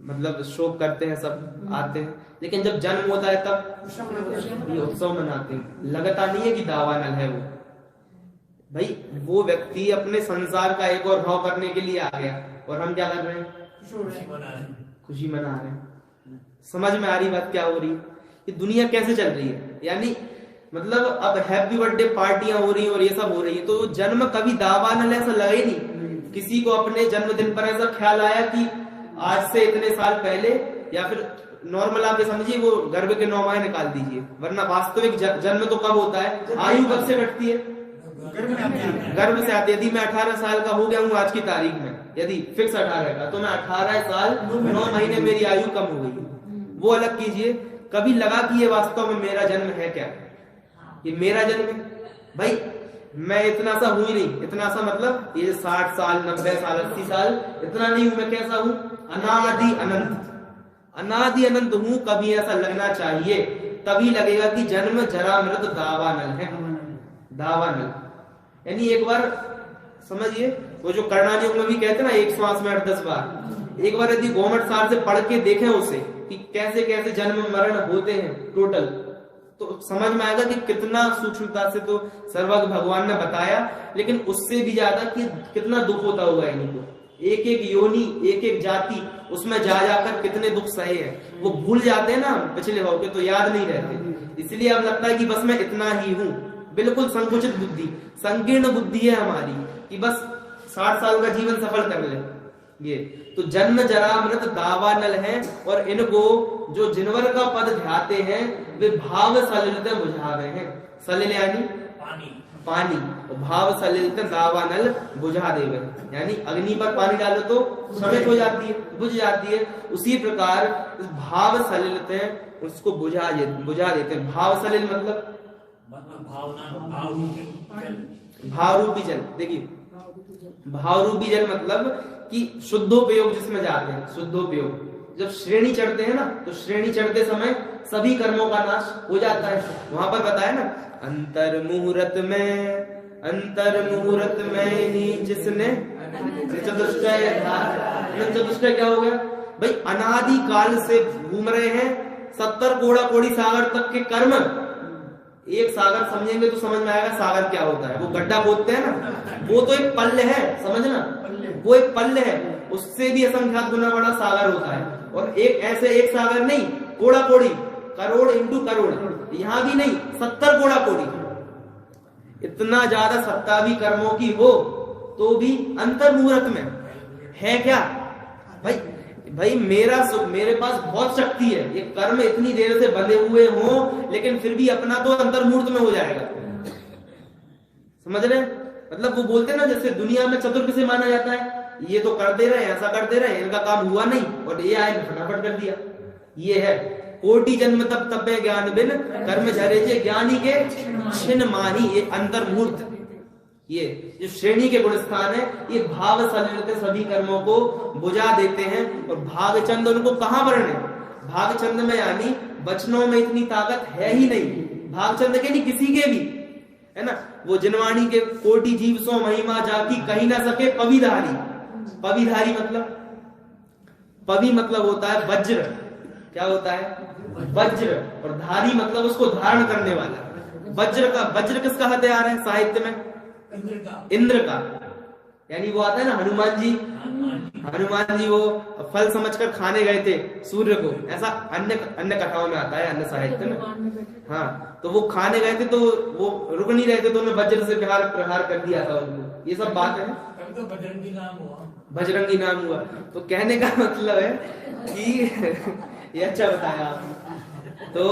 मतलब शोक करते हैं, सब आते हैं, लेकिन जब जन्म होता है तब ये उत्सव मनाते हैं। लगता नहीं है कि दावानल है वो, भाई वो व्यक्ति अपने संसार का एक और भाव करने के लिए आ गया, और हम क्या कर रहे हैं? खुशी मना रहे हैं। समझ में आ रही बात क्या हो रही है? ये दुनिया कैसे चल रही है, यानी मतलब अब हैप्पी बर्थडे पार्टियां हो रही है और ये सब हो रही है, तो जन्म कभी दावानल ऐसा लगा ही नहीं। किसी को अपने जन्मदिन पर ऐसा ख्याल आया कि आज से इतने साल पहले, या फिर नॉर्मल आप समझिए वो गर्भ के 9 माह निकाल दीजिए, वरना वास्तविक जन्म तो कब होता है? आयु कब से घटती है? गर्भ से आती है। यदि मैं 18 साल का हो गया हूँ आज की तारीख में, यदि फिक्स 18 का, तो मैं 18 साल 9 महीने मेरी आयु कम हो गई, वो अलग कीजिए। कभी लगा कि ये वास्तव में मेरा जन्म है क्या? ये मेरा जन्म है? भाई मैं इतना सा हूं ही नहीं, इतना सा मतलब ये 60 साल 90 साल 80 साल इतना नहीं हूं। मैं कैसा हूं? अनादि अनंत, अनादि अनंत हूं। कभी ऐसा लगना चाहिए, तभी लगेगा कि जन्म जरा मृत दावानल है, दावानल। यानी एक बार समझिए, वो जो कर्णानियों में भी कहते ना 1 श्वास में 8-10 बार, एक बार यदि गोमट सार से पढ़ के देखें उसे कि कैसे कैसे जन्म मरण होते हैं टोटल, तो समझ में आएगा कि कितना सूक्ष्मता से तो सर्वज्ञ भगवान ने बताया, लेकिन उससे भी ज्यादा कि कितना दुख होता होगा इनको। एक एक योनि, एक एक जाति, उसमें जा जाकर कितने दुख सहे हैं, वो भूल जाते हैं ना पिछले भाव के, तो याद नहीं रहते। इसलिए अब लगता है कि बस मैं इतना ही हूं। बिल्कुल संकुचित बुद्धि, संकीर्ण बुद्धि है हमारी कि बस 60 साल का जीवन सफल कर ले, ये तो जन्म जरा मृत दावानल है, और इनको जो जिनवर का पद ध्याते हैं वे भाव सलिलते बुझावे हैं। सलिल यानी पानी, भाव सलिलते दावानल बुझा देवे, यानी अग्नि पर पानी डालो तो समित हो जाती है, बुझ जाती है। उसी प्रकार भाव सलिलते उसको बुझा देते हैं। भाव सलिल मतलब भाव रूपी जल। देखिए भाव रूपी जल मतलब कि शुद्धोपयोग जिसमें जाते हैं, शुद्धोपयोग। जब श्रेणी चढ़ते हैं ना, तो श्रेणी चढ़ते समय सभी कर्मों का नाश हो जाता है। वहां पर बताया ना, अंतर मुहूर्त में ही जिसने चतुष्टय चतुष्टय क्या हो गया भाई, अनादि काल से घूम रहे हैं 70 कोड़ा कोड़ी सागर तक के कर्म। एक सागर समझेंगे तो समझ में आएगा सागर क्या होता है। वो गड्ढा खोदते हैं ना, वो तो एक पल्ले है, समझना, वो एक पल्ले है, उससे भी असंख्यात गुना बड़ा सागर होता है। और एक ऐसे एक सागर नहीं, कोड़ा कोड़ी, करोड़ इंटू करोड़, यहां भी नहीं 70 कोड़ा कोड़ी। इतना ज्यादा सत्ता भी कर्मों की हो तो भी अंतर मुहूर्त में है क्या भाई मेरे पास बहुत शक्ति है, ये कर्म इतनी देर से बंधे हुए हों, लेकिन फिर भी अपना तो अंतर मुहूर्त में हो जाएगा। समझ रहे? मतलब वो बोलते ना, जैसे दुनिया में चतुर किसे माना जाता है, ये तो कर दे रहे हैं, ऐसा कर दे रहे हैं, इनका काम हुआ नहीं और ये आए फटाफट कर दिया। ये है कोटि जन्म तब तपे ज्ञान बिन कर्म झरे ज्ञानी के छिन माही, ये अंतर मुहूर्त। ये जो श्रेणी के गुणस्थान है, ये भाव सलिलते सभी कर्मों को बुझा देते हैं। और भागचंद उनको कहां वर्ण है? भागचंद में यानी वचनों में इतनी ताकत है ही नहीं, भागचंद के नहीं किसी के भी, है ना। वो जिनवाणी के कोटि जीव सो महिमा जाकी कहीं ना सके पविधारी। पविधारी मतलब, पवि मतलब होता है वज्र, क्या होता है वज्र, और धारी मतलब उसको धारण करने वाला। वज्र किसका हथियार है साहित्य में? इंद्र का। यानी वो आता है ना हनुमान जी वो फल समझकर खाने गए थे सूर्य को, ऐसा अन्य कथाओं में आता है, अन्य साहित्य में। हाँ, तो वो खाने गए थे तो वो रुक नहीं रहे थे, तो उन्होंने वज्र से प्रहार कर दिया था उनको। ये सब बात है, तो बजरंगी नाम हुआ। तो कहने का मतलब है कि ये अच्छा बताया आपने। तो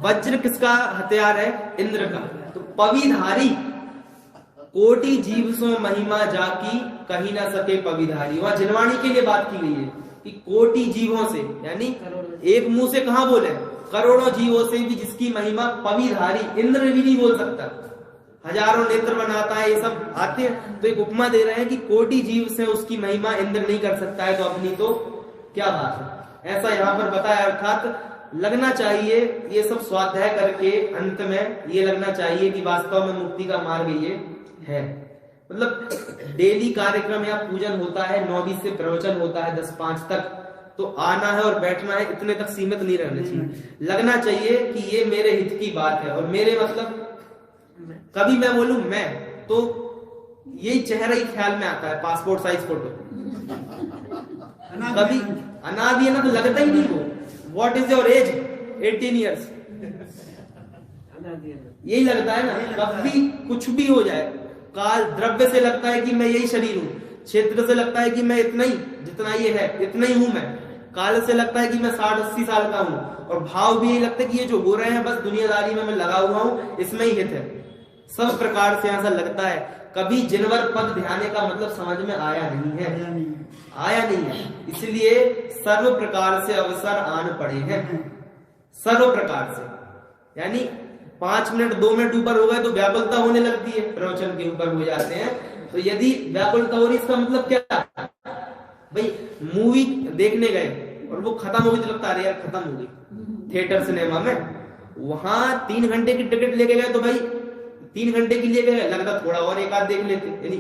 वज्र किसका हथियार है? इंद्र का। तो पविधारी कोटि जीव सो महिमा जाकी कहीं ना सके पविधारी, वहां जिनवाणी के लिए बात की गई है कि कोटि जीवों से, यानी एक मुंह से कहां बोले, करोड़ों जीवों से भी जिसकी महिमा पविधारी, इंद्र भी नहीं बोल सकता, हजारों नेत्र बनाता है, ये सब आते हैं। तो एक उपमा दे रहे हैं कि कोटि जीव से उसकी महिमा इंद्र नहीं कर सकता है, तो अपनी तो क्या बात है, ऐसा यहाँ पर बताया। अर्थात लगना चाहिए ये सब स्वाध्याय करके अंत में ये लगना चाहिए कि वास्तव में मुक्ति का मार्ग ये है। मतलब डेली कार्यक्रम या पूजन होता है, 9:20 से प्रवचन होता है 10:05 तक, तो आना है और बैठना है, इतने तक सीमित नहीं रहना चाहिए। लगना चाहिए कि ये मेरे हित की बात है, और मेरे मतलब कभी मैं बोलूं मैं, तो यही चेहरा ही ख्याल में आता है, पासपोर्ट साइज फोटो। कभी अनादि है ना, तो लगता ही नहीं वो। What is your age? 18 years, यही लगता है ना। कभी कुछ भी हो जाए, काल द्रव्य से लगता है कि मैं यही शरीर हूँ, क्षेत्र से लगता है कि मैं इतना ही, जितना ये है इतना ही हूं मैं, काल से लगता है कि मैं 60-80 साल का हूँ, और भाव भी यही लगता है कि ये जो हो रहे हैं बस दुनियादारी में मैं लगा हुआ हूँ, इसमें ही हित है। सब प्रकार से ऐसा लगता है। कभी जिनवर पद ध्याने का मतलब समझ में आया नहीं है। इसलिए सर्व प्रकार से अवसर आन पड़े हैं, सर्व प्रकार से। यानी 5 मिनट 2 मिनट ऊपर हो गए तो व्याकुलता होने लगती है, प्रवचन के ऊपर हो जाते हैं। तो यदि व्याकुलता हो रही, इसका मतलब क्या भाई, मूवी देखने गए और वो खत्म हो गई तो लगता है यार खत्म हो गई, थिएटर सिनेमा में, वहां 3 घंटे की टिकट लेके गए तो भाई 3 घंटे के लिए गए, लगता थोड़ा और एक आध देख लेते, यानी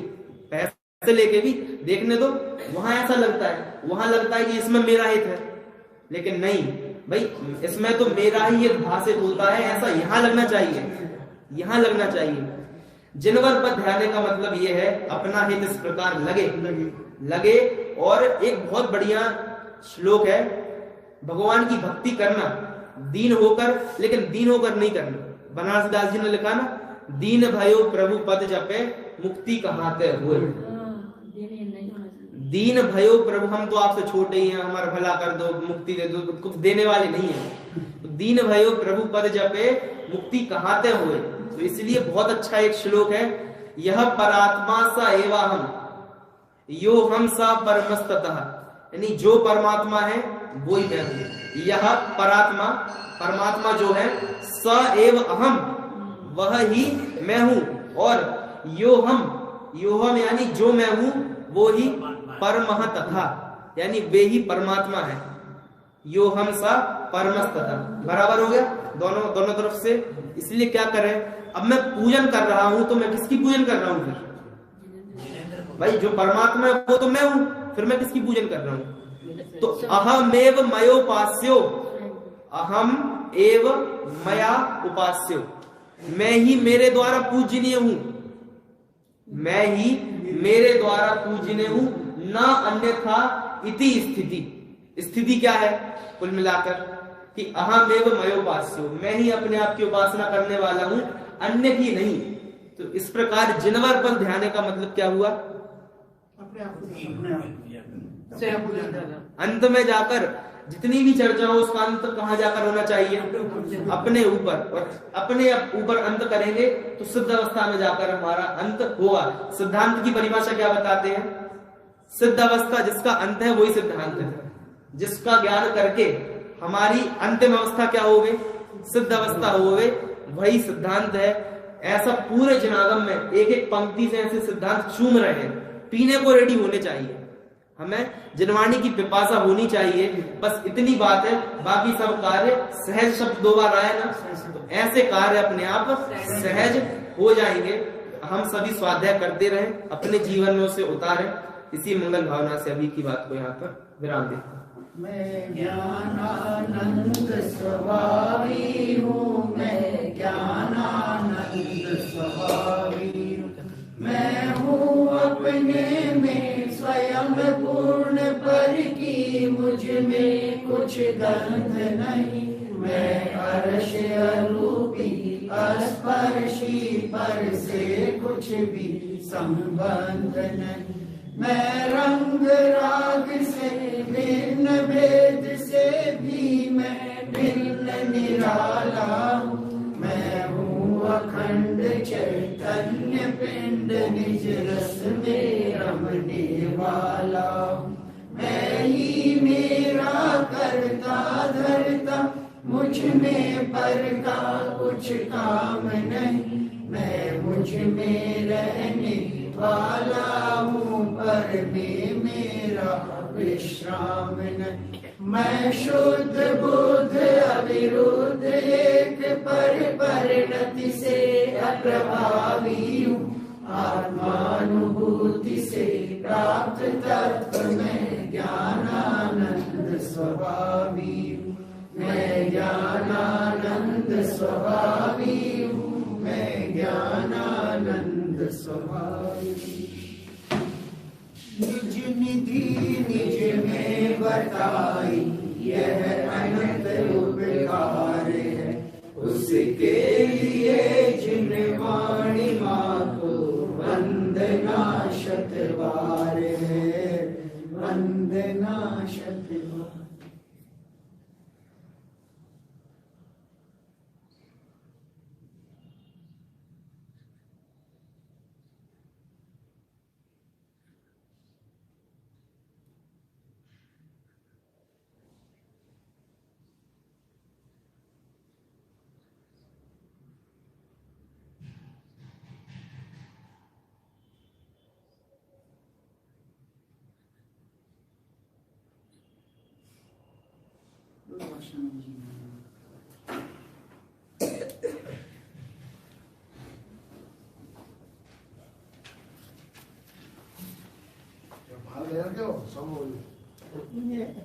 पैसे लेके भी देखने दो। वहां ऐसा लगता है, वहां लगता है कि इसमें मेरा हित है, लेकिन नहीं भाई, इसमें तो मेरा ही ये भाषित होता है, ऐसा यहाँ लगना चाहिए। जिनवर पर ध्यान का मतलब ये है अपना हित इस प्रकार लगे। और एक बहुत बढ़िया श्लोक है, भगवान की भक्ति करना दीन होकर, लेकिन दीन होकर नहीं करना। बनारस दास जी ने लिखा ना, दीन भयो प्रभु पद जपे मुक्ति कहाते हुए। दीन भयो प्रभु, हम तो आपसे छोटे ही हैं, हमारा भला कर दो, मुक्ति दे दो, कुछ देने वाले नहीं है। तो दीन भयो प्रभु पद जपे, मुक्ति कहाते हुए। तो इसलिए बहुत अच्छा एक श्लोक है, यह परात्मा सा एवा हम, यो हम सा परमस्ततः, यानी जो परमात्मा है वो ही मैं हूं। यह परात्मा, परमात्मा जो है, स एव अहम, वह ही मैं हूं, और यो हम यानी जो मैं हूं वो ही परमः तथा, यानी वे ही परमात्मा है। यो हम सा परमस्ततः, बराबर हो गया दोनों तरफ से। इसलिए क्या करें, अब मैं पूजन कर रहा हूं तो मैं किसकी पूजन कर रहा हूं फिर? भाई जो परमात्मा है वो तो मैं हूं, फिर मैं किसकी पूजन कर रहा हूं? तो अहमेव मयोपास्यो, अहम एव मया उपास्यो, मैं ही मेरे द्वारा पूजनीय हूं, मैं ही मेरे द्वारा पूजनीय हूं, न अन्यथा इति स्थिति क्या है कुल मिलाकर कि अहमेव मयोपास्यो, मैं ही अपने आप की उपासना करने वाला हूं, अन्य की नहीं। तो इस प्रकार जिनवर पर ध्यान का मतलब क्या हुआ? अंत में जाकर जितनी भी चर्चा हो उसका अंत कहां जाकर होना चाहिए? अपने ऊपर, और अपने ऊपर अंत करेंगे तो सिद्ध अवस्था में जाकर हमारा अंत होगा। सिद्धांत की परिभाषा क्या बताते हैं? सिद्ध अवस्था जिसका अंत है वही सिद्धांत है, जिसका ज्ञान करके हमारी अंतिम अवस्था क्या हो गई? सिद्ध अवस्था हो गई, वही सिद्धांत है। ऐसा पूरे जनागम में एक एक पंक्ति से ऐसे सिद्धांत चूम रहे हैं, पीने को रेडी होने चाहिए, हमें जनवाणी की पिपासा होनी चाहिए। बस इतनी बात है, बाकी सब कार्य सहज शब्द 2 बार आया ना, तो ऐसे कार्य अपने आप सहज हो जाएंगे। हम सभी स्वाध्याय करते रहें, अपने जीवन में उसे उतारें। इसी मंगल भावना से अभी की बात को यहाँ पर विराम देते हैं। मैं ज्ञानानंद स्वभावी हूँ, मैं ज्ञानानंद स्वभावी हूँ, मैं हूँ अपने में स्वयं पूर्ण, पर की मुझ में कुछ गंध नहीं। मैं अर्श अरूपी अस्पर्शी, पर से कुछ भी संबंध नहीं। मैं रंग राग से भिन्न, भेद से भी मैं भिन्न निराला हूँ। मैं हूँ अखंड चैतन्य पिंड, निज रस में रमने वाला हूँ। मैं ही मेरा करता धरता, मुझ में पर का कुछ काम नहीं। मैं मुझ में रहने वाला हूँ, पर में मेरा विश्राम नहीं। मैं शुद्ध बुद्ध अविरुद्ध एक, पर परिणति से अप्रभावी हूँ। आत्मानुभूति से प्राप्त तत्व में ज्ञानानंद स्वभावी हूँ। मैं ज्ञानानंद स्वभावी हूँ, मैं ज्ञानानंद स्वभावी। निज निधि निज में बताई, यह अनंत उपकार है। उसके लिए जिन वाणी माको वंदना शतबार है, वंदना शतबार।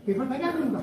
पेपर लगा दूंगा।